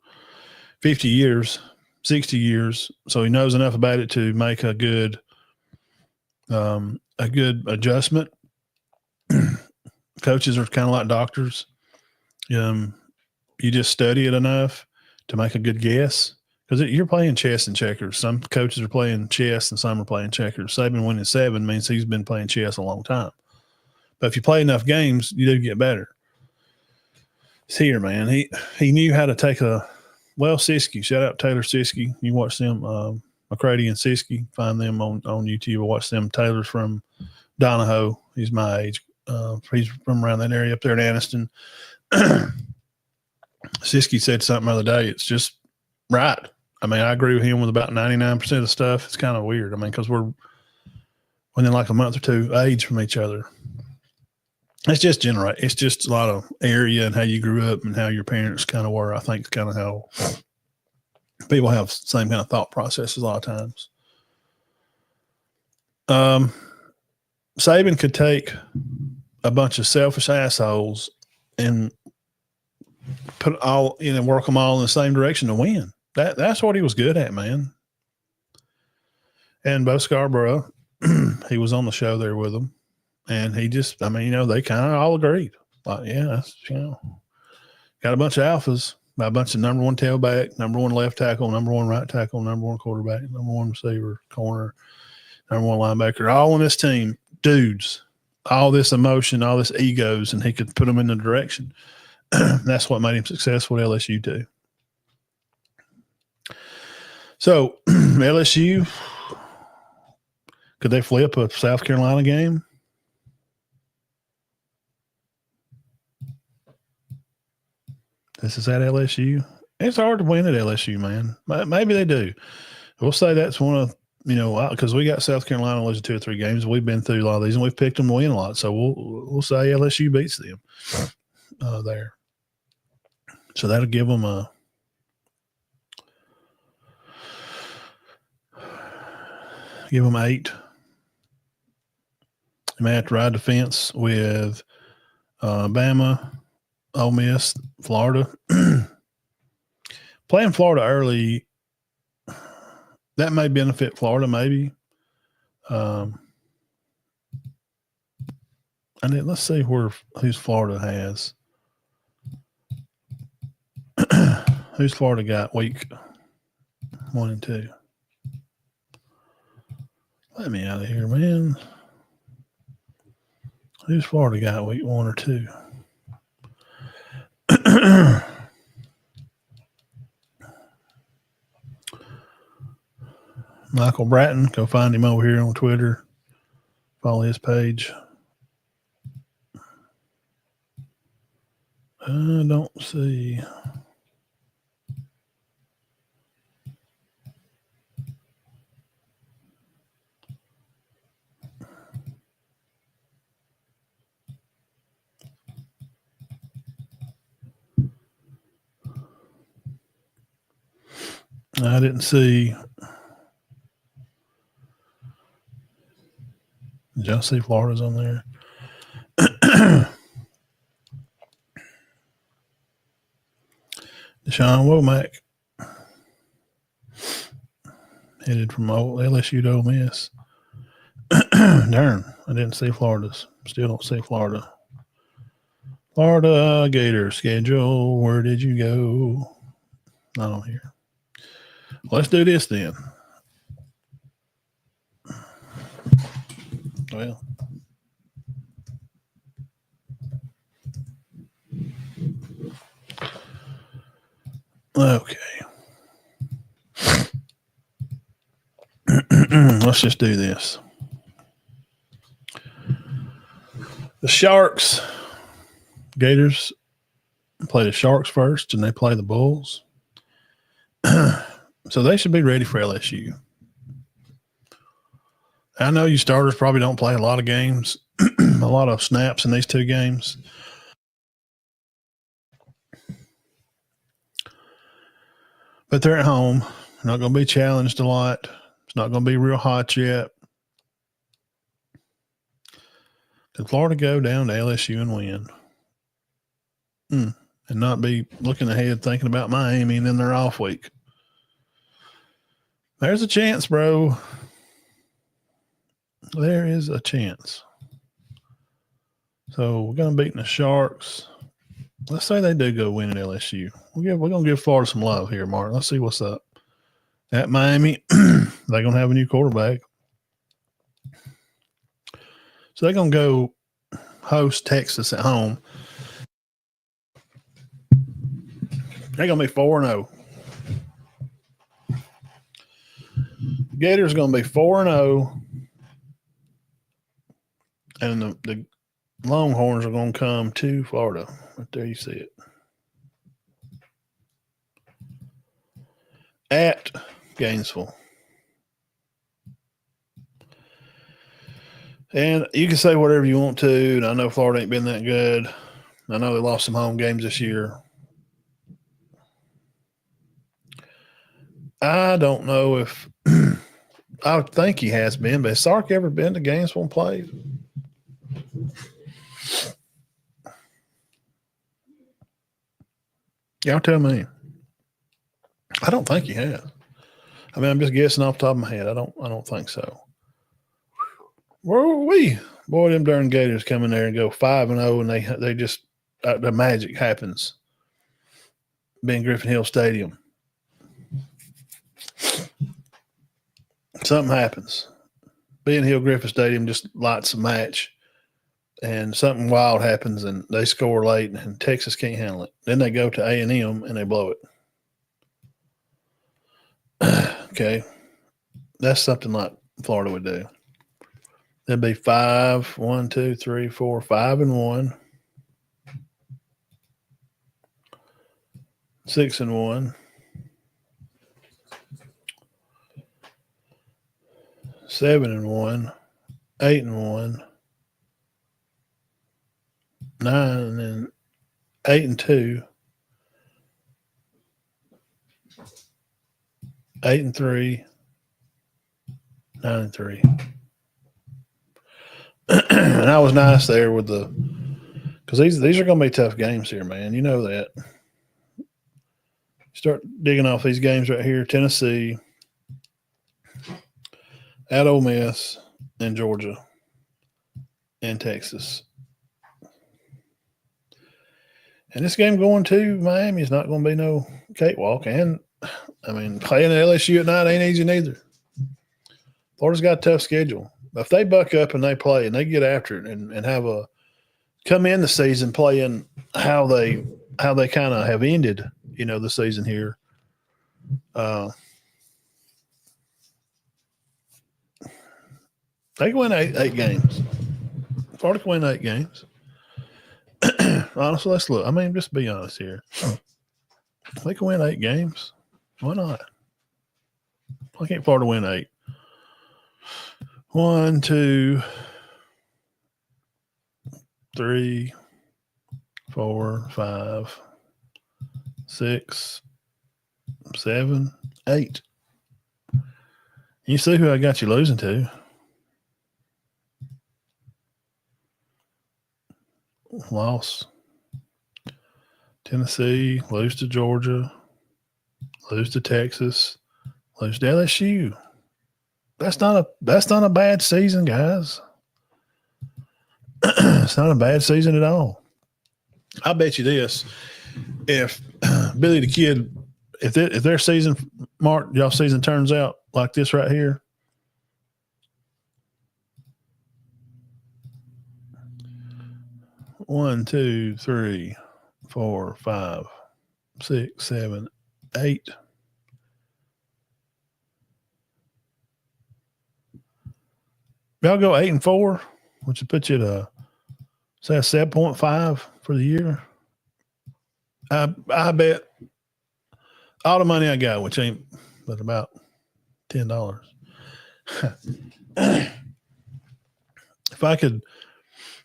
50 years, 60 years, so he knows enough about it to make a good adjustment. Coaches are kind of like doctors. You just study it enough to make a good guess because you're playing chess and checkers. Some coaches are playing chess and some are playing checkers. Saban winning 7 means he's been playing chess a long time. But if you play enough games, you do get better. It's here, man. He knew how to take Siskey. Shout out Taylor Siskey. You watch them, McCready and Siskey. Find them on YouTube. I watch them. Taylor's from Donahoe. He's my age. He's from around that area up there in Anniston. Siskey said something the other day. It's just right. I mean, I agree with him with about 99% of stuff. It's kind of weird. I mean, because we're within like a month or two age from each other. It's just It's just a lot of area and how you grew up and how your parents kind of were. I think it's kind of how people have the same kind of thought processes a lot of times. Saban could take a bunch of selfish assholes and put all work them all in the same direction to win. That's what he was good at, man. And Bo Scarborough, he was on the show there with them. And he just, they kind of all agreed. Like, yeah, got a bunch of alphas, by a bunch of number one tailback, number one left tackle, number one right tackle, number one quarterback, number one receiver, corner, number one linebacker, all on this team, dudes, all this emotion, all this egos, and he could put them in the direction. That's what made him successful at LSU too. So LSU, could they flip a South Carolina game? This is at LSU. It's hard to win at LSU, man. Maybe they do. We'll say that's one of, because we got South Carolina losing 2 or 3 games. We've been through a lot of these, and we've picked them to win a lot. So we'll say LSU beats them there. So that'll give them a give them 8. They may have to ride the fence with Bama, Ole Miss, Florida. Playing Florida early, that may benefit Florida, maybe. And then let's see who's Florida has. Who's Florida got week 1 and 2? Let me out of here, man. Who's Florida got week 1 or 2? Michael Bratton, go find him over here on Twitter. Follow his page. I don't see. I didn't see. Did y'all see Florida's on there? Deshaun Womack headed from LSU to Ole Miss. Darn, I didn't see Florida's. Still don't see Florida. Florida Gator schedule. Where did you go? Not on here. Let's do this then. Well, Okay. Let's just do this. The Sharks, Gators play the Sharks first, and they play the Bulls. So they should be ready for LSU. I know you starters probably don't play a lot of games, a lot of snaps in these two games. But they're at home. Not going to be challenged a lot. It's not going to be real hot yet. Can Florida go down to LSU and win? And not be looking ahead thinking about Miami and then their off week? There's a chance, bro. There is a chance. So we're going to beat the Sharks. Let's say they do go win at LSU. We're going to give Florida some love here, Mark. Let's see what's up. At Miami, they're going to have a new quarterback. So they're going to go host Texas at home. They're going to be 4-0. Gators going to be 4-0. And the Longhorns are going to come to Florida. Right there, you see it. At Gainesville. And you can say whatever you want to. And I know Florida ain't been that good. I know they lost some home games this year. I don't know if I would think he has been, but has Sark ever been to Gainesville and played? Y'all tell me. I don't think he has. I mean, I'm just guessing off the top of my head. I don't think so. Where were we? Boy, them darn Gators come in there and go 5-0, and they just the magic happens. Ben Griffin Hill Stadium. Something happens. Ben Hill Griffin Stadium just lights a match, and something wild happens, and they score late, and Texas can't handle it. Then they go to A&M, and they blow it. Okay. That's something like Florida would do. That'd be 1, 2, 3, 4, 5-1, 6-1, 7-1, 8-1, 9 and then 8-2, 8-3, 9-3. And I was nice there with because these are going to be tough games here, man. You know that. Start digging off these games right here: Tennessee, at Ole Miss, and Georgia, and Texas. And this game going to Miami is not going to be no cakewalk. And I mean, playing at LSU at night ain't easy neither. Florida's got a tough schedule. If they buck up and they play and they get after it and have come in the season playing how they kind of have ended, the season here. They can win eight games. Florida can win 8 games. Honestly, let's look. I mean, just be honest here. They can win 8 games. Why not? Why can't Florida win 8? 1, 2, 3, 4, 5, 6, 7, 8. You see who I got you losing to? Loss. Tennessee, lose to Georgia, lose to Texas, lose to LSU. That's not a bad season, guys. It's not a bad season at all. I bet you this: if Billy the Kid, if their season, Mark, y'all season turns out like this right here, one, 2, 3, 4, 5, 6, 7, 8. Y'all go 8-4, which would put you at say a 7.5 for the year. I bet all the money I got, which ain't but about $10.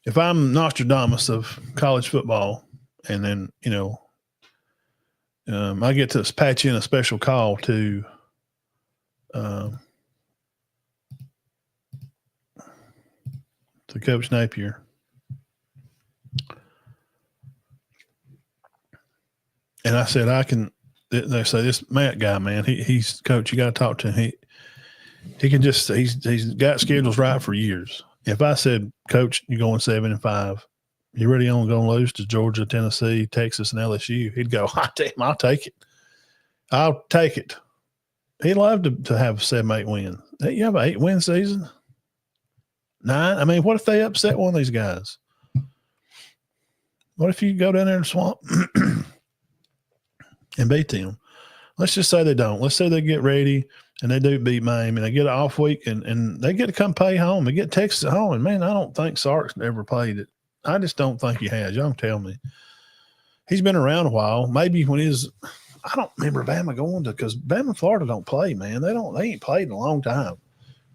If I'm Nostradamus of college football, and then I get to patch in a special call to Coach Napier. And I said, they say, this Matt guy, man, he's coach, you got to talk to him. He can just, he's got schedules right for years. If I said, Coach, you're going 7-5, you really only going to lose to Georgia, Tennessee, Texas, and LSU, he'd go, I'll take it. I'll take it. He'd love to have 7-8 wins. You have an 8-win season? 9? I mean, what if they upset one of these guys? What if you go down there and swamp and beat them? Let's just say they don't. Let's say they get ready and they do beat Miami and they get an off week and they get to come play home. They get Texas at home. And, man, I don't think Sark's ever played it. I just don't think he has. Y'all can tell me. He's been around a while. Maybe when I don't remember Bama going to, because Bama and Florida don't play, man. They ain't played in a long time.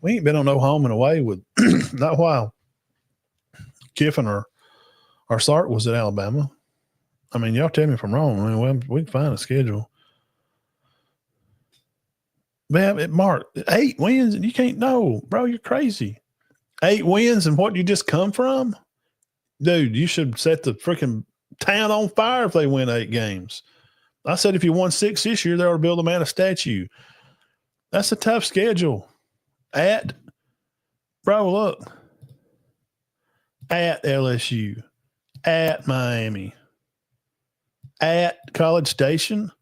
We ain't been on no home and away with not while Kiffin or Sark was at Alabama. I mean, y'all tell me if I'm wrong. I mean, we can find a schedule. Man, Mark, 8 wins and you can't know, bro. You're crazy. 8 wins and what you just come from, dude. You should set the freaking town on fire if they win 8 games. I said if you won 6 this year, they ought to build a man a statue. That's a tough schedule. At LSU, at Miami, at College Station.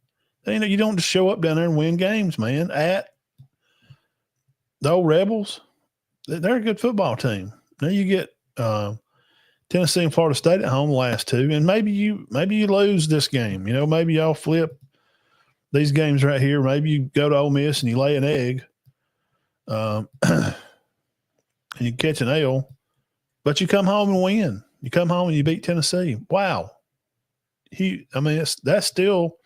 You don't just show up down there and win games, man. At the old Rebels, they're a good football team. Now you get Tennessee and Florida State at home the last 2, and maybe you lose this game. Maybe y'all flip these games right here. Maybe you go to Ole Miss and you lay an egg. And you catch an L, but you come home and win. You come home and you beat Tennessee. Wow. That's still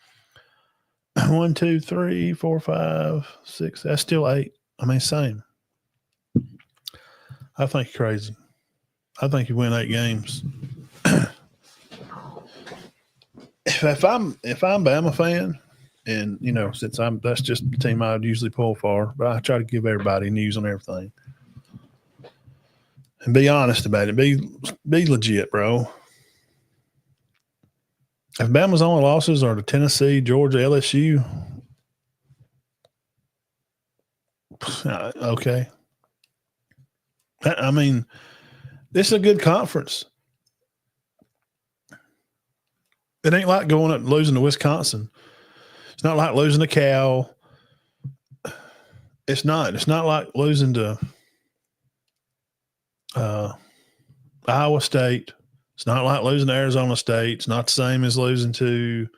1, 2, 3, 4, 5, 6. That's still 8. Same. I think you're crazy. I think you win 8 games. If I'm Bama fan, and since that's just the team I'd usually pull for, but I try to give everybody news on everything and be honest about it. Be legit, bro. If Bama's only losses are to Tennessee, Georgia, LSU, okay. This is a good conference. It ain't like going up and losing to Wisconsin. It's not like losing to Cal. It's not. It's not like losing to Iowa State. It's not like losing to Arizona State. It's not the same as losing to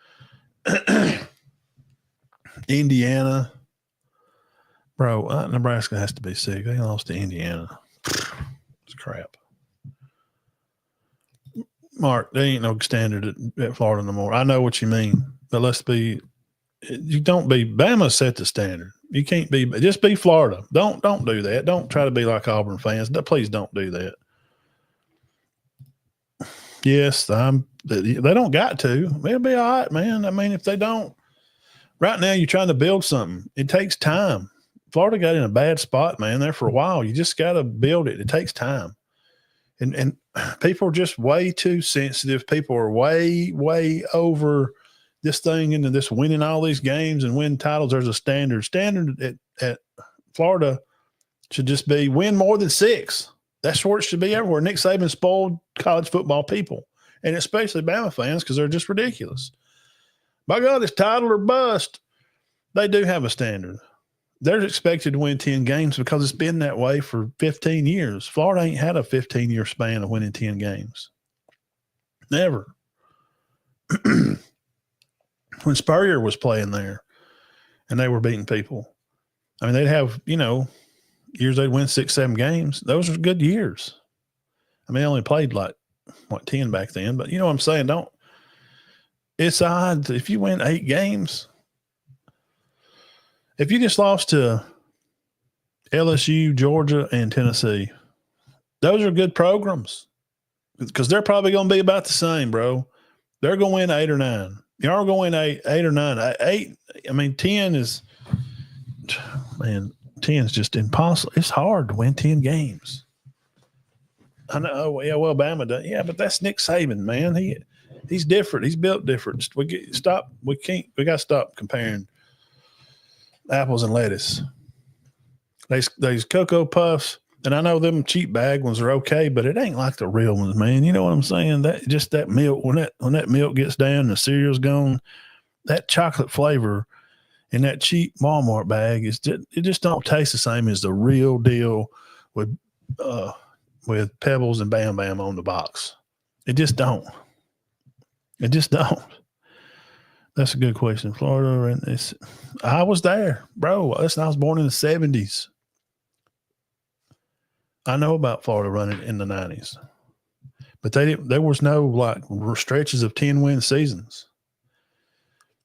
Indiana. Bro, Nebraska has to be sick. They lost to Indiana. It's crap. Mark, there ain't no standard at Florida no more. I know what you mean, but you don't be Bama set the standard. You can't just be Florida. Don't do that. Don't try to be like Auburn fans. Please don't do that. Yes, they don't got to. It'll be all right, man. If they don't, right now you're trying to build something. It takes time. Florida got in a bad spot, man, there for a while. You just got to build it. It takes time. And people are just way too sensitive. People are way, way over this thing into this winning all these games and win titles. There's a standard. Standard at Florida should just be win more than 6. That's where it should be everywhere. Nick Saban spoiled college football people, and especially Bama fans, because they're just ridiculous. By God, it's title or bust. They do have a standard. They're expected to win 10 games because it's been that way for 15 years. Florida ain't had a 15-year span of winning 10 games. Never. When Spurrier was playing there, and they were beating people. I mean, they'd have, years they'd win 6, 7 games. Those were good years. I mean, they only played like 10 back then, but you know what I'm saying? It's odd if you win 8 games. If you just lost to LSU, Georgia, and Tennessee, those are good programs because they're probably going to be about the same, bro. They're going to win 8 or 9. Y'all are going to win 8 or 9. 8, I mean, 10 is, man, 10 is just impossible. It's hard to win 10 games. I know. Yeah, well, Bama does. Yeah, but that's Nick Saban, man. He's different. He's built different. We got to stop comparing apples and lettuce. These Cocoa Puffs, and I know them cheap bag ones are okay, but it ain't like the real ones, man. You know what I'm saying? That milk, when that milk gets down and the cereal's gone, that chocolate flavor in that cheap Walmart bag it just don't taste the same as the real deal with Pebbles and Bam Bam on the box. It just don't. That's a good question. Florida, and I was there, bro. Listen, I was born in the 70s. I know about Florida running in the 90s, but there was no like stretches of 10-win seasons.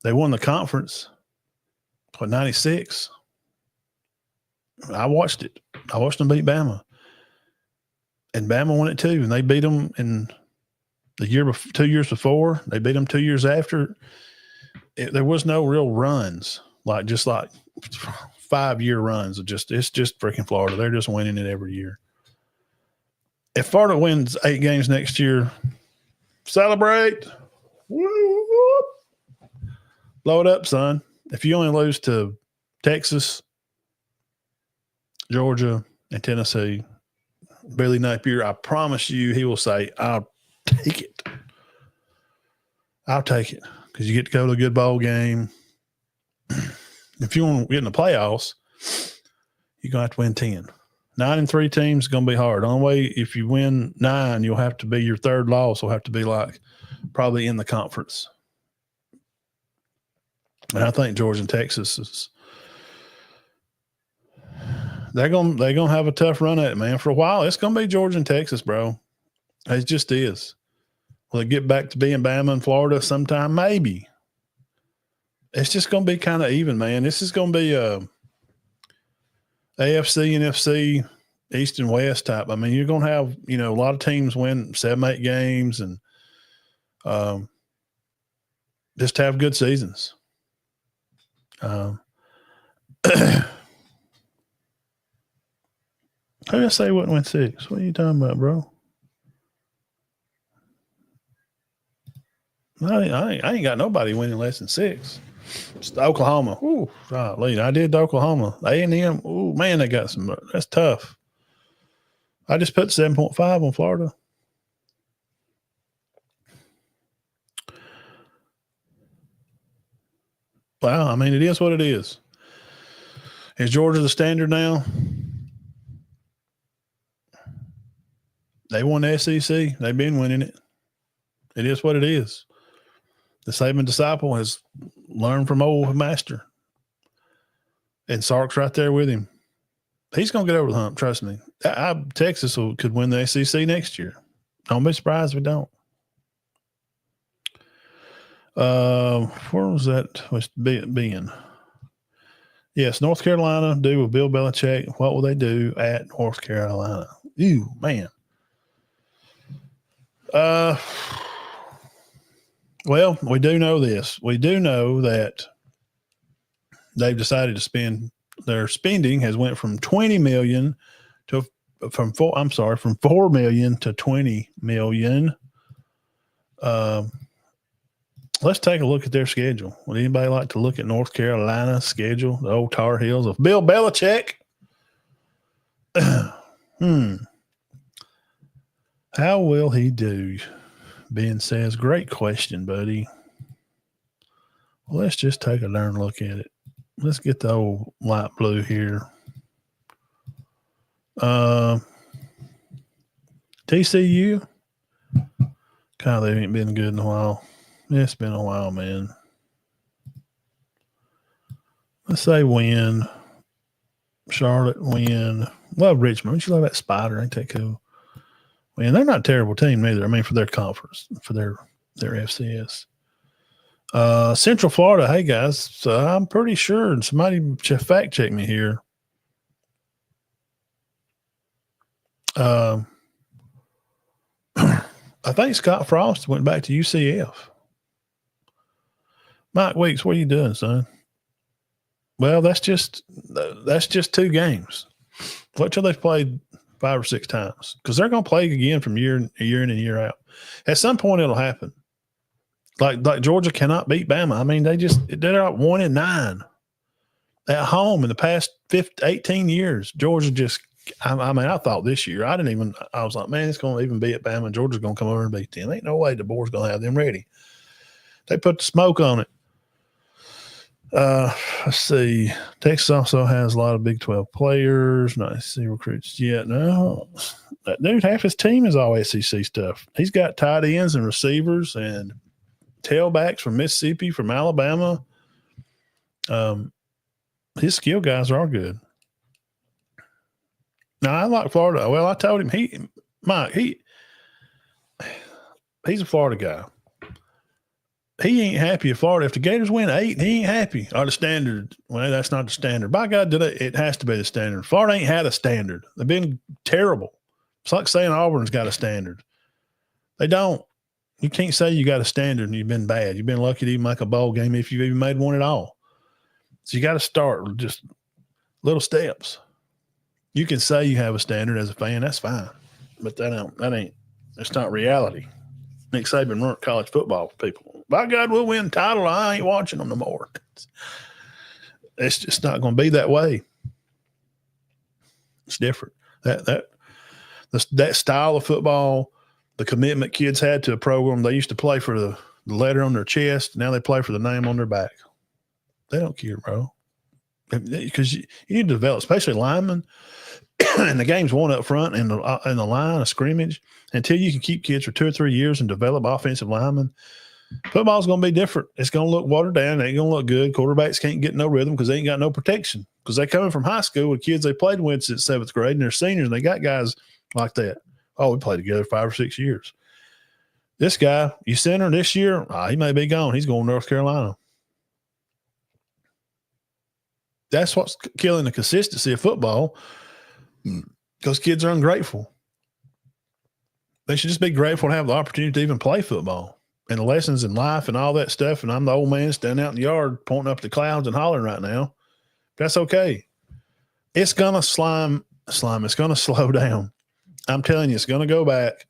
They won the conference. 96. I watched it. I watched them beat Bama, and Bama won it too. And they beat them in the year 2 years before. They beat them 2 years after. There was no real runs, like 5-year runs. It's just freaking Florida. They're just winning it every year. If Florida wins 8 games next year, celebrate. Woo! Blow it up, son. If you only lose to Texas, Georgia, and Tennessee, Billy Napier, I promise you he will say, I'll take it. I'll take it because you get to go to a good bowl game. If you want to get in the playoffs, you're going to have to win 10. 9-3 teams is going to be hard. The only way, if you win 9, you'll have to be your third loss will have to be like probably in the conference. And I think Georgia and Texas they're gonna have a tough run at it, man. For a while, it's gonna be Georgia and Texas, bro. It just is. Will it get back to being Bama and Florida sometime? Maybe. It's just gonna be kind of even, man. This is gonna be AFC, NFC, East and West type. I mean, you're gonna have a lot of teams win 7, 8 games and just have good seasons. Who did I say wouldn't win 6? What are you talking about, bro? I ain't got nobody winning less than 6. It's Oklahoma. Ooh, golly, I did Oklahoma. A&M. Ooh, man, they got some. That's tough. I just put 7.5 on Florida. Wow, I mean, it is what it is. Is Georgia the standard now? They won the SEC. They've been winning it. It is what it is. The Saban disciple has learned from old master. And Sark's right there with him. He's going to get over the hump, trust me. Texas could win the SEC next year. Don't be surprised if we don't. Where was that being? Yes, North Carolina do with Bill Belichick. What will they do at North Carolina? Ew, man. Well, we do know this. We do know that they've decided to spend. Their spending has went from $20 million from $4 million to $20 million. Let's take a look at their schedule. Would anybody like to look at North Carolina's schedule? The old Tar Heels of Bill Belichick. How will he do? Ben says, great question, buddy. Well, let's just take a darn look at it. Let's get the old light blue here. TCU. God, they ain't been good in a while. It's been a while, man. Let's say win. Charlotte win. Love Richmond. Don't you love that spider? Ain't that cool? Win. They're not a terrible team either. I mean, for their conference, for their FCS. Central Florida. Hey guys, so I'm pretty sure, and somebody fact check me here. I think Scott Frost went back to UCF. Mike Weeks, what are you doing, son? Well, that's just 2 games. What till they've played 5 or 6 times? Because they're going to play again from year in and year out. At some point, it'll happen. Like Georgia cannot beat Bama. I mean, they're at 1-9 at home in the past 18 years. Georgia just. I mean, I thought this year, I was like, man, it's going to even be at Bama. Georgia's going to come over and beat them. Ain't no way DeBoer's going to have them ready. They put the smoke on it. Let's see. Texas also has a lot of Big 12 players. Not SEC recruits yet. No. That dude, half his team is all SEC stuff. He's got tight ends and receivers and tailbacks from Mississippi, from Alabama. His skill guys are all good. Now, I like Florida. Well, I told him, he's a Florida guy. He ain't happy if Florida, if the Gators win 8, he ain't happy. Or the standard, well, that's not the standard. By God, it has to be the standard. Florida ain't had a standard. They've been terrible. It's like saying Auburn's got a standard. They don't. You can't say you got a standard and you've been bad. You've been lucky to even make a bowl game if you've even made one at all. So you got to start with just little steps. You can say you have a standard as a fan. That's fine. But that's not reality. Nick Saban ruined college football for people. By God, we'll win title. I ain't watching them no more. It's just not going to be that way. It's different. That style of football, the commitment kids had to a program, they used to play for the letter on their chest. Now they play for the name on their back. They don't care, bro. Because you need to develop, especially linemen, and the game's won up front in the line of scrimmage. Until you can keep kids for 2 or 3 years and develop offensive linemen, football's going to be different. It's going to look watered down. It ain't going to look good. Quarterbacks can't get no rhythm because they ain't got no protection. Because they coming from high school with kids they played with since 7th grade, and they're seniors, and they got guys like that. Oh, we played together 5 or 6 years. This guy, you center this year, he may be gone. He's going to North Carolina. That's what's killing the consistency of football because kids are ungrateful. They should just be grateful to have the opportunity to even play football and the lessons in life and all that stuff. And I'm the old man standing out in the yard pointing up the clouds and hollering right now. That's okay. It's going to slime. It's going to slow down. I'm telling you, it's going to go back.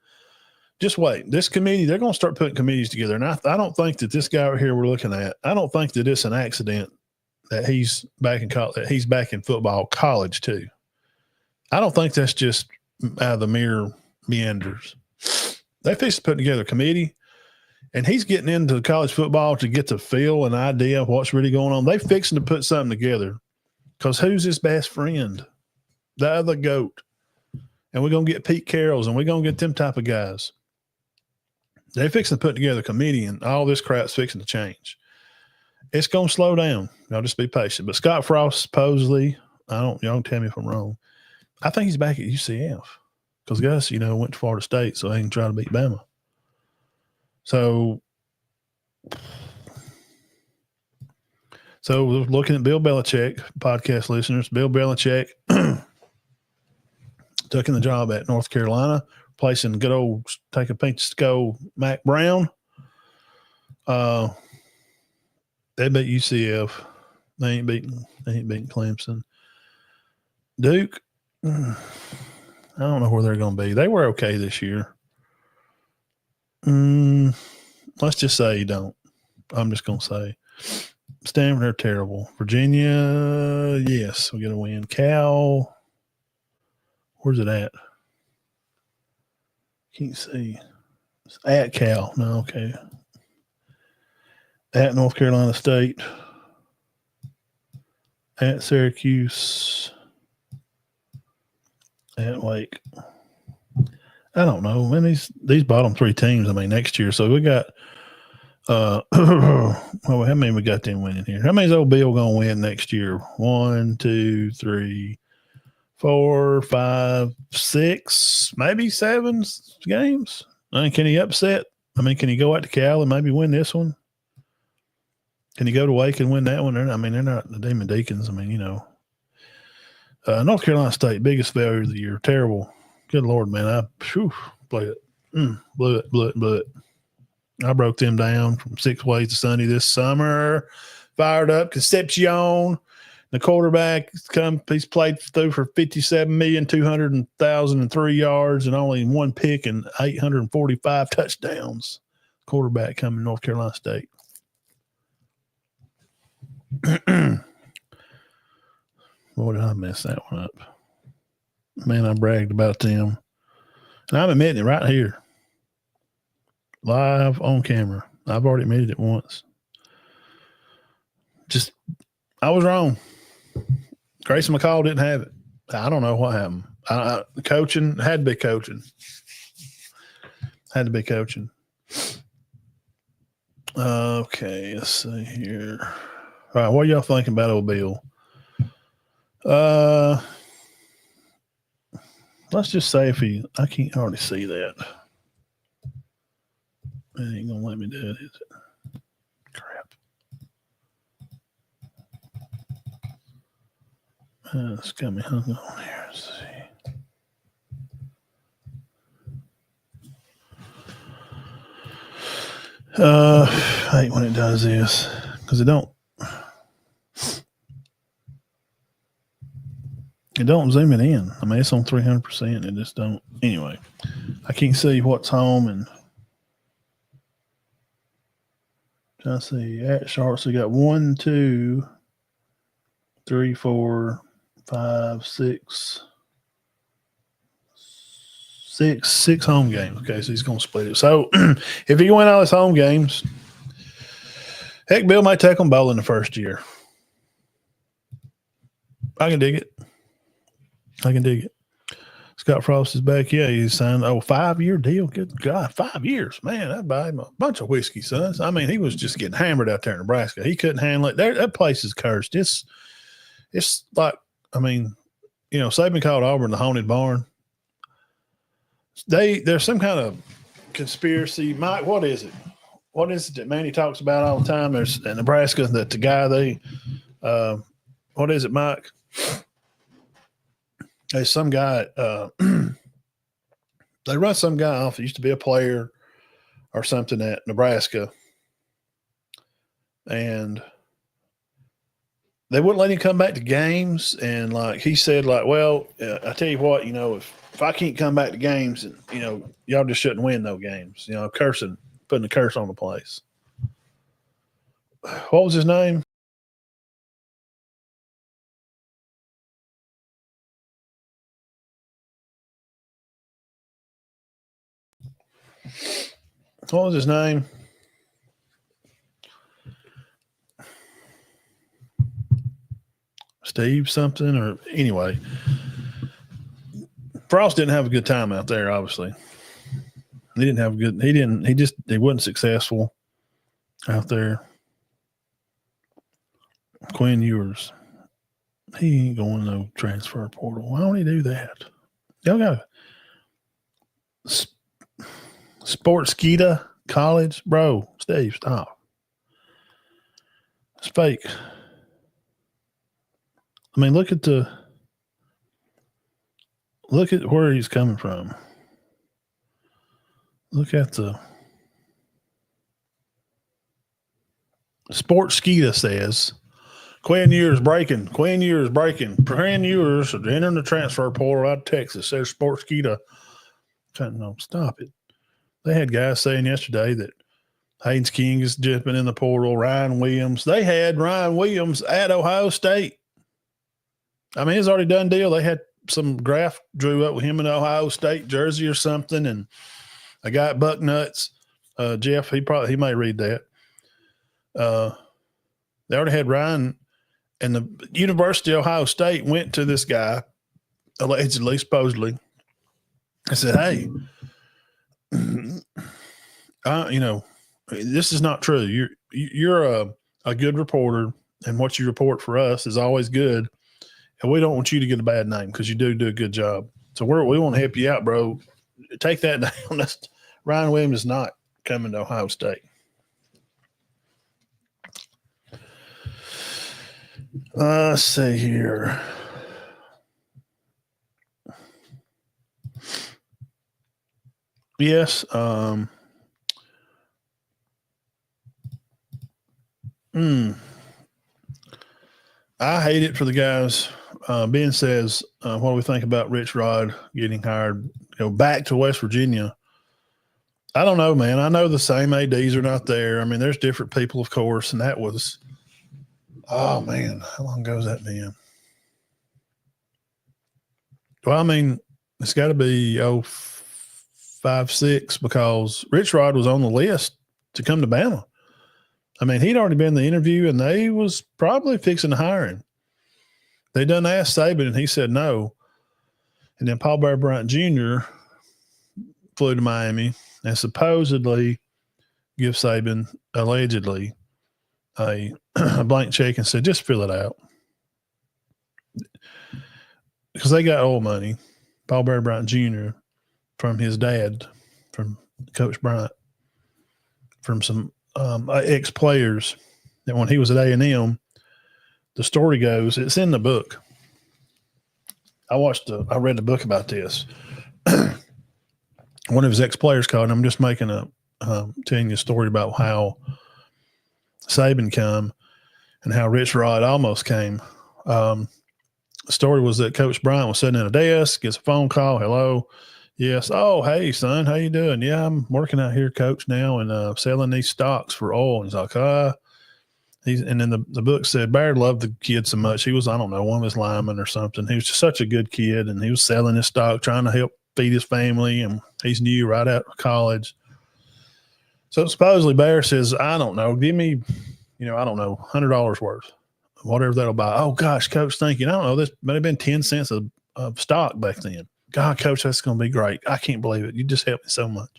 Just wait. This committee, they're going to start putting committees together. And I don't think that this guy right here we're looking at, I don't think that it's an accident that he's back in college, that he's back in football college too. I don't think that's just out of the mere meanders. They fixed to put together a committee, and he's getting into college football to get the feel and idea of what's really going on. They fixing to put something together because who's his best friend? The other GOAT. And we're going to get Pete Carrolls, and we're going to get them type of guys. They fixing to put together a committee, and all this crap's fixing to change. It's going to slow down. Y'all just be patient. But Scott Frost supposedly, y'all can tell me if I'm wrong. I think he's back at UCF because Gus, went to Florida State, so they can try to beat Bama. So we're looking at Bill Belichick, podcast listeners. Bill Belichick took in the job at North Carolina, replacing good old take a pinch of skull Mac Brown. They beat UCF. They ain't beating Clemson. Duke, I don't know where they're going to be. They were okay this year. Let's just say you don't. I'm just going to say Stanford, they're terrible. Virginia, yes, we get a win. Cal, where's it at? Can't see. It's at Cal. No, okay. At North Carolina State. At Syracuse. At Wake. I don't know. Man, these bottom 3 teams, next year. So we got Well, how many we got them winning here? How many's old Bill gonna win next year? 1, 2, 3, 4, 5, 6, maybe 7 games. I mean, can he upset? I mean, can he go out to Cal and maybe win this one? Can he go to Wake and win that one? They're not the Demon Deacons. I mean, North Carolina State, biggest failure of the year. Terrible. Good Lord, man. Blew it. Blew it. I broke them down from 6 ways to Sunday this summer. Fired up. Concepcion, the quarterback, he's played through for 57,200,003 yards and only 1 pick and 845 touchdowns. Quarterback coming North Carolina State. Boy, did I mess that one up. Man, I bragged about them. And I'm admitting it right here. Live on camera. I've already admitted it once. I was wrong. Grayson McCall didn't have it. I don't know what happened. Coaching had to be coaching. Okay, let's see here. All right, what are y'all thinking about old Bill? Let's just say I can't hardly see that. It ain't gonna let me do it, is it? Crap. It's got me hung on here. Let's see. I hate when it does this because it don't zoom it in. I mean, it's on 300%. It just don't. Anyway, I can't see what's home and trying to see at Sharks. We got 1, 2, 3, 4, 5, 6. 6 home games. Okay, so he's going to split it. So if he win all his home games, heck, Bill might take them bowling the first year. I can dig it. Scott Frost is back. Yeah, he signed a 5-year deal. Good God, 5 years. Man, I'd buy him a bunch of whiskey, sons. I mean, he was just getting hammered out there in Nebraska. He couldn't handle it. That place is cursed. It's like, I mean, Saban called Auburn the haunted barn. There's some kind of conspiracy. Mike, what is it? What is it that Manny talks about all the time? There's in Nebraska that the guy what is it, Mike? There's some guy. They run some guy off that used to be a player or something at Nebraska, and they wouldn't let him come back to games. And like he said, well, I tell you what, if I can't come back to games, and y'all just shouldn't win no games. Putting a curse on the place. What was his name? What was his name? Steve something, or anyway. Frost didn't have a good time out there, obviously. He wasn't successful out there. Quinn Ewers. He ain't going no transfer portal. Why don't he do that? Y'all got Sportskeeda College? Bro, Steve, stop. It's fake. I mean, look at where he's coming from. Look at the Sportskeeda says Quinn Ewers breaking. Quinn Ewers entering the transfer portal out of Texas. Says Sportskeeda. No, stop it. They had guys saying yesterday that Haynes King has just been in the portal. Ryan Williams. They had Ryan Williams at Ohio State. I mean, it's already done deal. They had some graph drew up with him in Ohio State jersey or something, and a guy at Bucknuts, Jeff. He may read that. They already had Ryan, and the University of Ohio State went to this guy, allegedly, supposedly. I said, "Hey, This is not true. You're a good reporter, and what you report for us is always good. And we don't want you to get a bad name because you do a good job. So we want to help you out, bro. Take that down. Ryan Williams is not coming to Ohio State. Let's see here. Yes. I hate it for the guys. Ben says, what do we think about Rich Rod getting hired, back to West Virginia? I don't know, man. I know the same ADs are not there. I mean, there's different people, of course, and that was, oh man, how long ago has that been? Well, I mean, it's got to be 5, 6 because Rich Rod was on the list to come to Bama. I mean, he'd already been in the interview, and they was probably fixing to hire him. They done asked Saban, and he said no. And then Paul Bear Bryant Jr. flew to Miami and supposedly give Saban, allegedly, a blank check and said, just fill it out. Because they got oil money, Paul Bear Bryant Jr., from his dad, from Coach Bryant, from some ex-players that when he was at A&M, the story goes, it's in the book. I read the book about this. One of his ex-players called, and I'm just making telling you a story about how Saban come and how Rich Rod almost came. The story was that Coach Bryant was sitting at a desk, gets a phone call. Hello. Yes. Oh, hey, son, how you doing? Yeah, I'm working out here, Coach, now and selling these stocks for oil. And he's like, and then the book said Baird loved the kid so much. He was, I don't know, one of his linemen or something. He was just such a good kid, and he was selling his stock, trying to help feed his family, and he's new right out of college. So supposedly Bear says, I don't know, give me, I don't know, $100 worth, whatever that'll buy. Oh, gosh, Coach, thank you. I don't know, this might have been 10 cents of stock back then. God, Coach, that's going to be great. I can't believe it. You just helped me so much.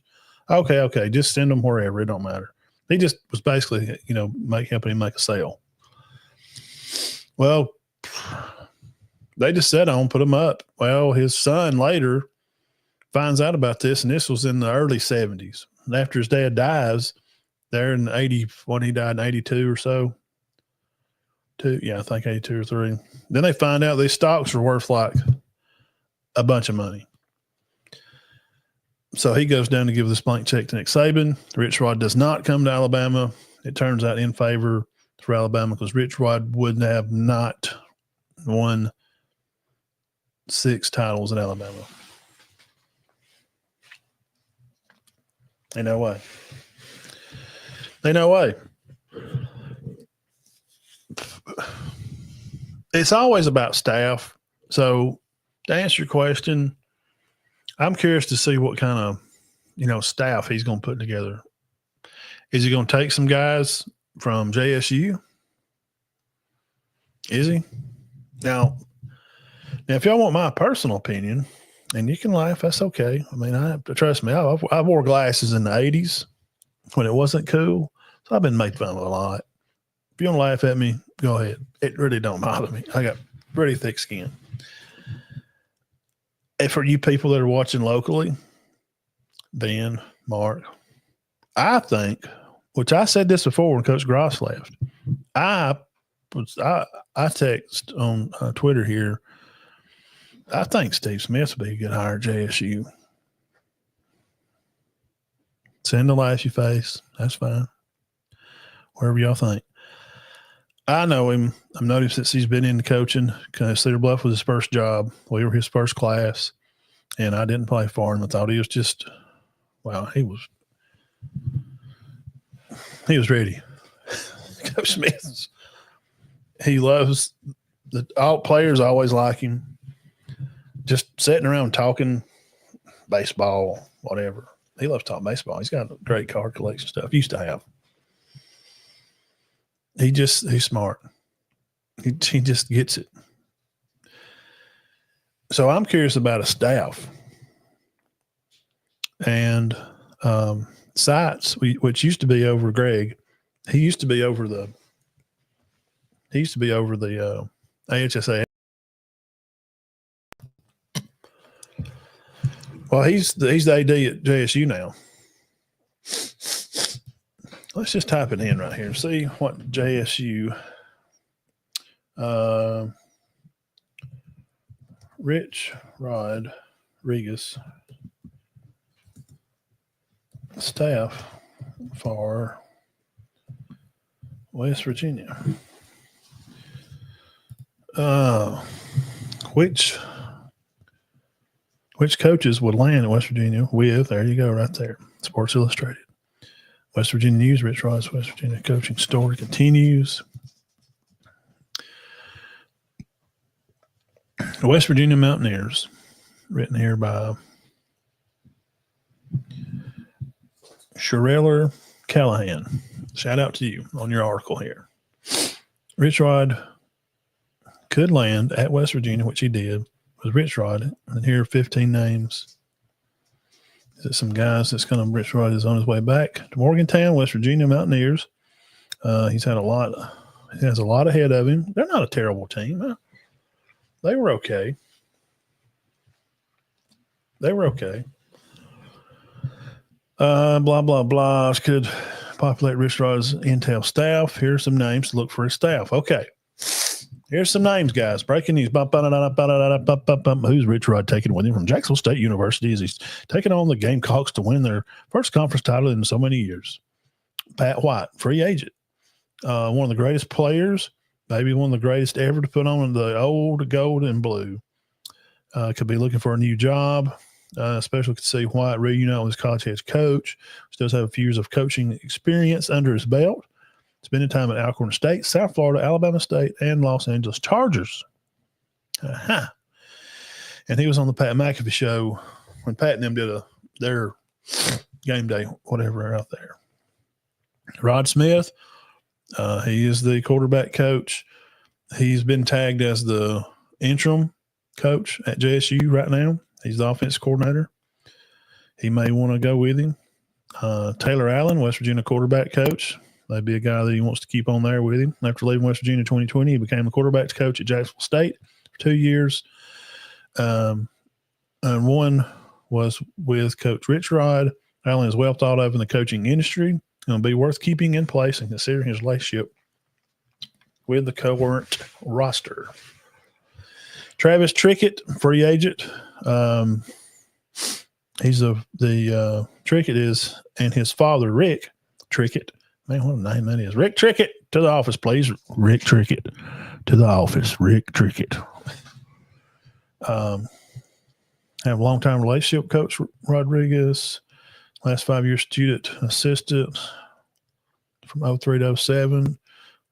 Okay, just send them wherever. It don't matter. He just was basically, helping him make a sale. Well, they just sat on, put him up. Well, his son later finds out about this, and this was in the early 70s. And after his dad dies, there in 80, when he died in 82 or so. I think 82 or 3. Then they find out these stocks are worth like a bunch of money. So he goes down to give this blank check to Nick Saban. Rich Rod does not come to Alabama. It turns out in favor for Alabama because Rich Rod would have not won 6 titles at Alabama. Ain't no way. It's always about staff. So to answer your question, I'm curious to see what kind of, staff he's going to put together. Is he going to take some guys from JSU? Is he? Now, if y'all want my personal opinion, and you can laugh, that's okay. I mean, trust me, I wore glasses in the 80s when it wasn't cool, so I've been made fun of a lot. If you want to laugh at me, go ahead. It really don't bother me. I got pretty thick skin. And for you people that are watching locally, Ben, Mark, I think, which I said this before when Coach Gross left, I text on Twitter here, I think Steve Smith would be a good hire at JSU. Send the laugh you face. That's fine. Wherever y'all think. I know him. I've noticed since he's been into coaching because Cedar Bluff was his first job. We were his first class, and I didn't play for him. I thought he was just, he was ready. Coach Smith, he loves all players always like him. Just sitting around talking baseball, whatever. He loves talking baseball. He's got a great card collection stuff. Used to have. He's smart. He just gets it. So I'm curious about a staff. And sites, which used to be over Greg. He used to be over the AHSA. Well, he's the AD at JSU now. Let's just type it in right here and see what JSU Rich Rodriguez staff for West Virginia. Which coaches would land at West Virginia with, there you go, right there, Sports Illustrated. West Virginia News, Rich Rod's West Virginia coaching story continues. The West Virginia Mountaineers, written here by Shareller Callahan. Shout out to you on your article here. Rich Rod could land at West Virginia, which he did, with Rich Rod. And here are 15 names. Is it some guys that's going to, Rich Rod is on his way back to Morgantown, West Virginia Mountaineers. He has a lot ahead of him. They're not a terrible team. They were okay. Blah, blah, blah. Could populate Rich Rod's Intel staff. Here's some names to look for his staff. Okay. Here's some names, guys. Breaking news. Who's Rich Rod taking with him from Jacksonville State University as he's taking on the Gamecocks to win their first conference title in so many years? Pat White, free agent. One of the greatest players, maybe one of the greatest ever to put on the old gold and blue. Could be looking for a new job. Especially could see White reunite with his college head coach. Still have a few years of coaching experience under his belt. Spending time at Alcorn State, South Florida, Alabama State, and Los Angeles Chargers. And he was on the Pat McAfee show when Pat and them did their game day, whatever, out there. Rod Smith, he is the quarterback coach. He's been tagged as the interim coach at JSU right now. He's the offensive coordinator. He may want to go with him. Taylor Allen, West Virginia quarterback coach. That'd be a guy that he wants to keep on there with him. After leaving West Virginia in 2020, he became a quarterback's coach at Jacksonville State for 2 years. And one was with Coach Rich Rod. Allen is well thought of in the coaching industry. It'll be worth keeping in place and considering his relationship with the current roster. Travis Trickett, free agent. He's the Trickett is, and his father, Rick Trickett. Man, what a name that is. Rick Trickett, to the office, please. Rick Trickett, to the office. Rick Trickett. Have a long-time relationship with Coach Rodriguez. Last 5 years student assistant from 03 to 07.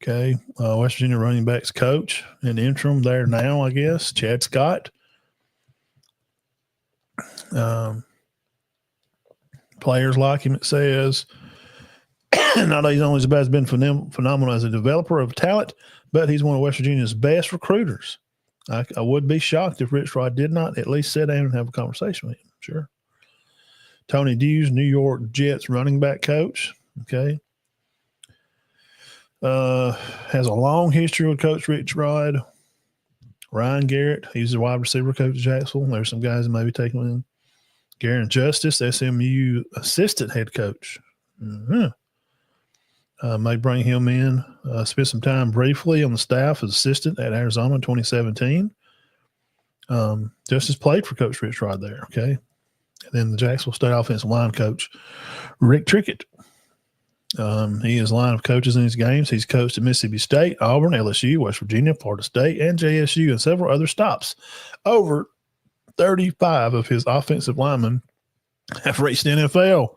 Okay. West Virginia running backs coach and interim there now, I guess. Chad Scott. Players like him, it says. Not only has been phenomenal as a developer of talent, but he's one of West Virginia's best recruiters. I would be shocked if Rich Rod did not at least sit down and have a conversation with him. Sure. Tony Dews, New York Jets running back coach. Okay. Has a long history with Coach Rich Rod. Ryan Garrett, he's the wide receiver coach at Jacksonville. There's some guys that may be taking with him. Garen Justice, SMU assistant head coach. Mm-hmm. May bring him in. Spent some time briefly on the staff as assistant at Arizona in 2017. Justice played for Coach Rich Rod there, okay? And then the Jacksonville State offensive line coach, Rick Trickett. He is line of coaches in his games. He's coached at Mississippi State, Auburn, LSU, West Virginia, Florida State, and JSU, and several other stops. Over 35 of his offensive linemen have reached the NFL.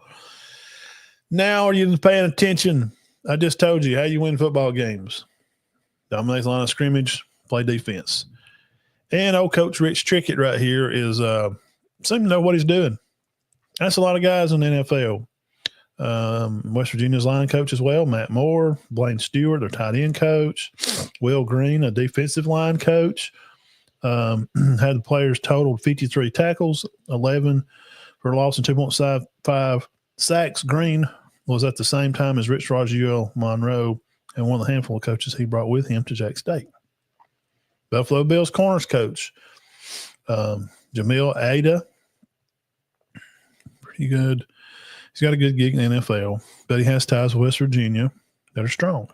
Now, are you paying attention? I just told you how you win football games. Dominate the line of scrimmage, play defense. And old Coach Rich Trickett right here is seem to know what he's doing. That's a lot of guys in the NFL. West Virginia's line coach as well, Matt Moore, Blaine Stewart, their tight end coach, Will Green, a defensive line coach. Had the players totaled 53 tackles, 11 for a loss and 2.5 Sax Green was at the same time as Rich Rogel Monroe and one of the handful of coaches he brought with him to Jack State. Buffalo Bills corners coach, Jamil Ada. Pretty good. He's got a good gig in the NFL, but he has ties with West Virginia that are strong.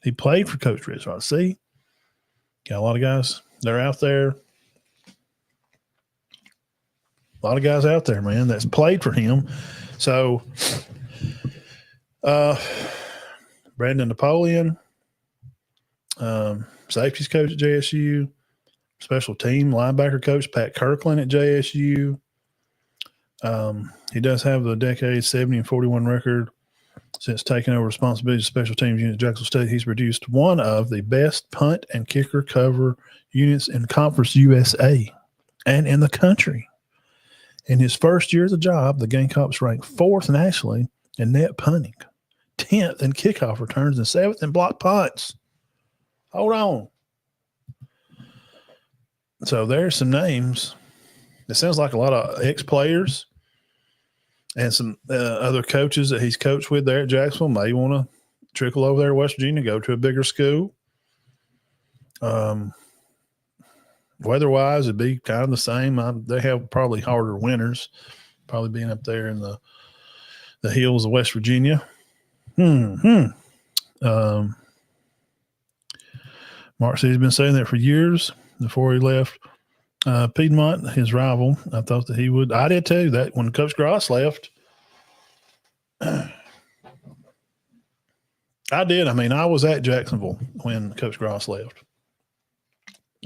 He played for Coach Rich Rod. See, got a lot of guys. They're out there. A lot of guys out there, man, that's played for him. So, Brandon Napoleon, safeties coach at JSU, special team linebacker coach Pat Kirkland at JSU. He does have the decade 70-41 record since taking over responsibility of special teams unit at Jacksonville State. He's produced one of the best punt and kicker cover units in Conference USA and in the country. In his first year of the job, the Gamecocks ranked 4th nationally in net punting, 10th in kickoff returns, and 7th in block punts. Hold on. So there's some names. It sounds like a lot of ex-players and some other coaches that he's coached with there at Jacksonville may want to trickle over there to West Virginia, go to a bigger school. Weather-wise, it'd be kind of the same. They have probably harder winters, probably being up there in the hills of West Virginia. Mark said he's been saying that for years before he left Piedmont, his rival. I thought that he would. I did too. That when Coach Gross left, I did. I mean, I was at Jacksonville when Coach Gross left.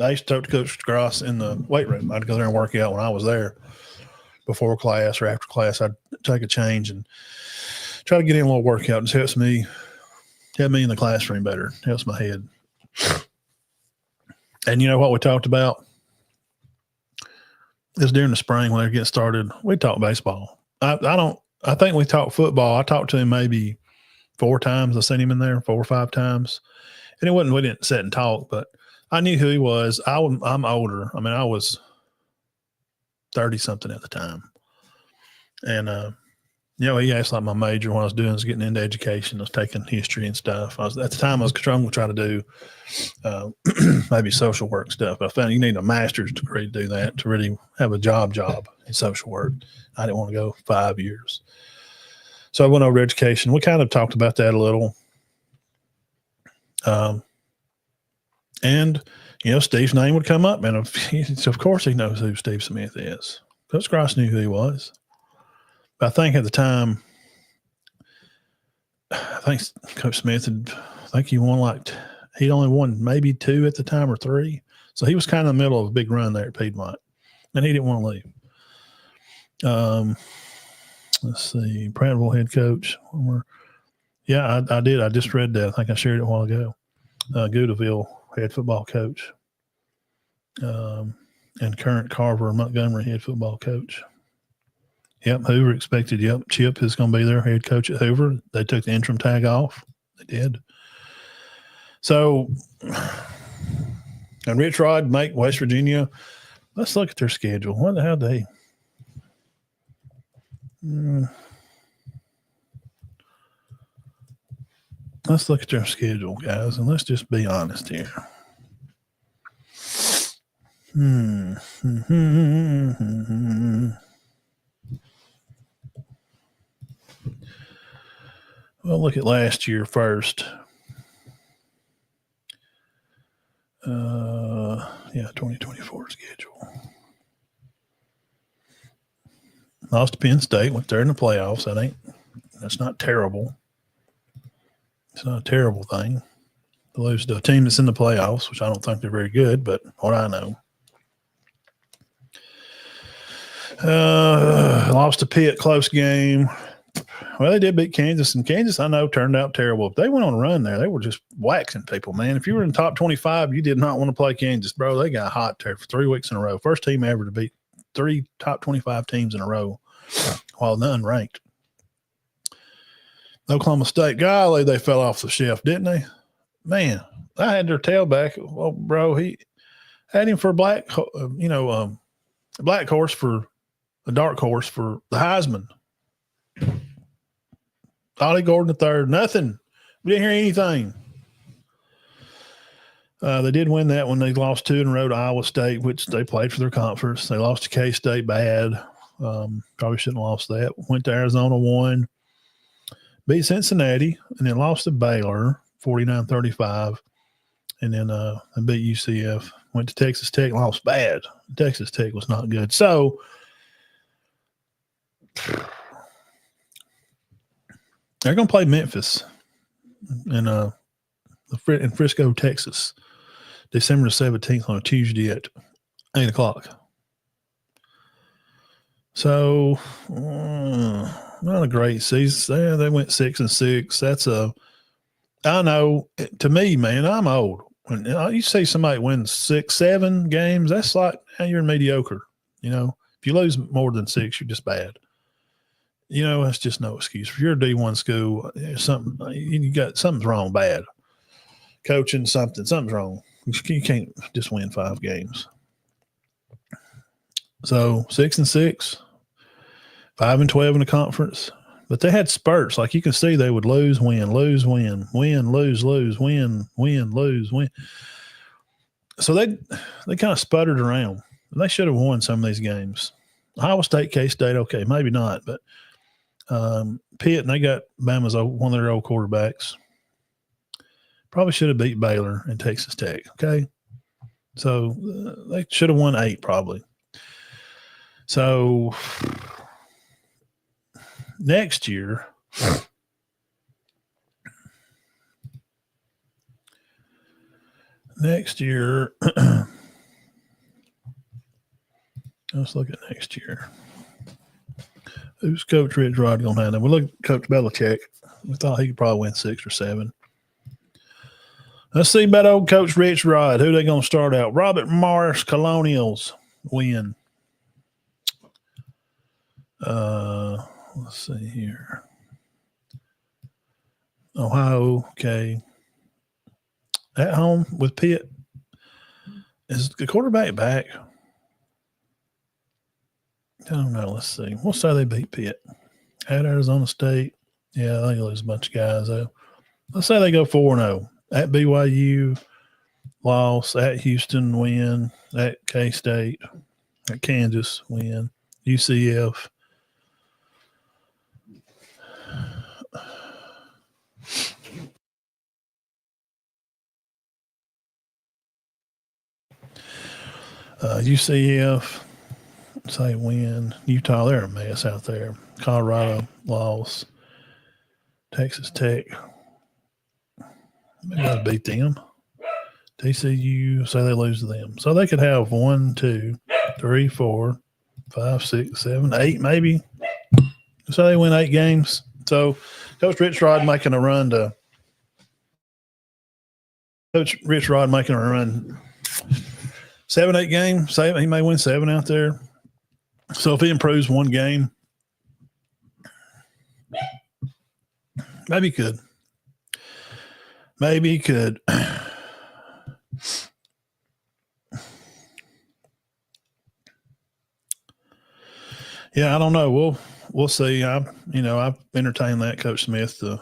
I used to talk to Coach Gross in the weight room. I'd go there and work out when I was there before class or after class. I'd take a change and try to get in a little workout. It just helps me in the classroom better. Helps my head. And you know what we talked about? Is during the spring when they get started, we talk baseball. I think we talked football. I talked to him maybe 4 times. I seen him in there 4 or 5 times. And we didn't sit and talk, but I knew who he was. I'm older. I mean, I was 30-something at the time. And, he asked like my major when I was doing was getting into education. I was taking history and stuff. At the time I was trying to try to do maybe social work stuff. But I found you need a master's degree to do that, to really have a job in social work. I didn't want to go 5 years. So I went over to education. We kind of talked about that a little. And, Steve's name would come up, and of course he knows who Steve Smith is. Coach Gross knew who he was. But I think at the time, Coach Smith he won he'd only won maybe 2 at the time or 3. So he was kind of in the middle of a big run there at Piedmont, and he didn't want to leave. Let's see, Prattville head coach. Yeah, I did. I just read that. I think I shared it a while ago. Goodaville head football coach, and current Carver Montgomery head football coach. Yep, Hoover expected. Yep, Chip is going to be their head coach at Hoover. They took the interim tag off. They did. So, and Rich Rod make West Virginia. Let's look at their schedule. What the hell they? Let's look at their schedule, guys, and let's just be honest here. Well, look at last year first. 2024 schedule. Lost to Penn State, went there in the playoffs. That's not terrible. It's not a terrible thing to lose to a team that's in the playoffs, which I don't think they're very good, but what I know. Lost to Pitt, close game. Well, they did beat Kansas, and Kansas, I know, turned out terrible. If they went on a run there, they were just waxing people, man. If you were in the top 25, you did not want to play Kansas, bro. They got hot there for 3 weeks in a row. First team ever to beat 3 top 25 teams in a row while none ranked. Oklahoma State, golly, they fell off the shelf, didn't they? Man, I had their tailback. Well, bro, he had him for a black horse for a dark horse for the Heisman. Ollie Gordon III, nothing. We didn't hear anything. They did win that one. They lost 2 in a row to Iowa State, which they played for their conference. They lost to K-State bad. Probably shouldn't have lost that. Went to Arizona, won. Beat Cincinnati, and then lost to Baylor, 49-35. And then beat UCF. Went to Texas Tech, lost bad. Texas Tech was not good. So they're going to play Memphis in Frisco, Texas, December 17th on a Tuesday at 8 o'clock. So, not a great season. They went 6-6. I know, to me, man, I'm old. When you see somebody win 6-7 games, that's like, you're mediocre. If you lose more than 6, you're just bad. That's just no excuse. If you're a D1 school, something's wrong, bad. Coaching, something's wrong. You can't just win 5 games. So 6-6, 5-12 in the conference. But they had spurts. Like you can see, they would lose, win, lose, win, win, lose, lose, win, win, lose, win. So they kind of sputtered around. They should have won some of these games. Iowa State, K-State, okay, maybe not. But Pitt, and they got Bama's one of their old quarterbacks. Probably should have beat Baylor and Texas Tech, okay? So they should have won 8 probably. So next year, let's look at next year. Who's Coach Rich Rod going to have? We look at Coach Belichick. We thought he could probably win 6 or 7. Let's see about old Coach Rich Rod. Who they going to start out? Robert Morris, Colonials win. Let's see here. Ohio, okay. At home with Pitt. Is the quarterback back? I don't know. Let's see. We'll say they beat Pitt. At Arizona State. Yeah, they lose a bunch of guys, though. Let's say they go 4-0. At BYU, loss. At Houston, win. At K-State. At Kansas, win. UCF. UCF, say win. Utah, they're a mess out there. Colorado, loss. Texas Tech, maybe I'll beat them. TCU, say they lose to them. So they could have 1, 2, 3, 4, 5, 6, 7, 8, maybe. So they win 8 games. So Coach Rich Rod making a run 7, 8 games. He may win 7 out there. So if he improves 1 game, maybe he could. Maybe he could. Yeah, I don't know. We'll see. I've entertained that Coach Smith to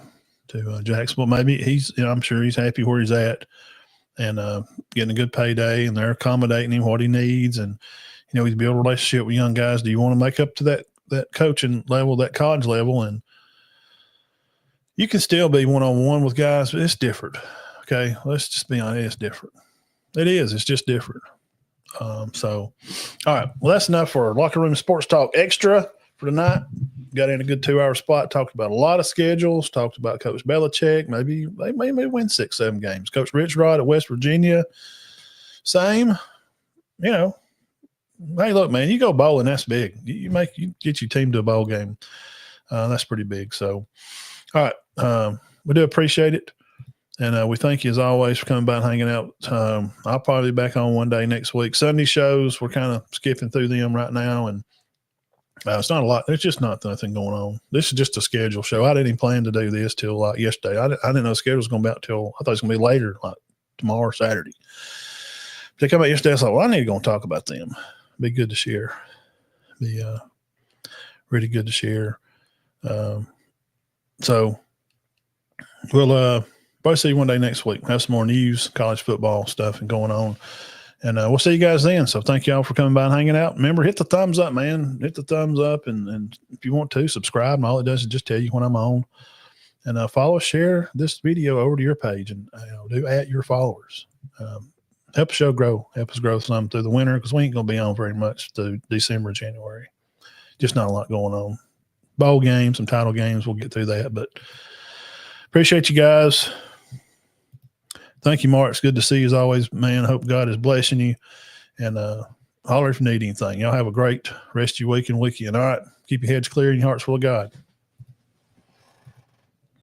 Jacksonville. Maybe I'm sure he's happy where he's at and getting a good payday, and they're accommodating him what he needs, and he's built a relationship with young guys. Do you want to make up to that coaching level, that college level? And you can still be one-on-one with guys, but it's different. Okay, let's just be honest, it's different. It is. It's just different. So, all right. Well, that's enough for Locker Room Sports Talk Extra for tonight. Got in a good 2-hour spot. Talked about a lot of schedules. Talked about Coach Belichick. Maybe they may win 6, 7 games. Coach Rich Rod at West Virginia. Same. Hey, look, man, you go bowling. That's big. You get your team to a bowl game. That's pretty big. So, all right. We do appreciate it. And we thank you, as always, for coming by and hanging out. I'll probably be back on one day next week. Sunday shows, we're kind of skipping through them right now. And it's not a lot. There's just not nothing going on. This is just a schedule show. I didn't even plan to do this till like yesterday. I didn't know the schedule was going to be out till – I thought it was going to be later, like tomorrow or Saturday. They come out yesterday. I was like, well, I need to go and talk about them. Be good to share. Be really good to share. So We'll probably see you one day next week. Have some more news, college football stuff and going on. And we'll see you guys then. So thank y'all for coming by and hanging out. Remember, hit the thumbs up, man. Hit the thumbs up. And if you want to, subscribe. And all it does is just tell you when I'm on. And follow, share this video over to your page and do at your followers. Help the show grow. Help us grow some through the winter because we ain't going to be on very much through December, January. Just not a lot going on. Bowl games, some title games. We'll get through that. But appreciate you guys. Thank you, Mark. It's good to see you as always, man. I hope God is blessing you. And holler if you need anything. Y'all have a great rest of your week and weekend. All right. Keep your heads clear and your hearts full of God.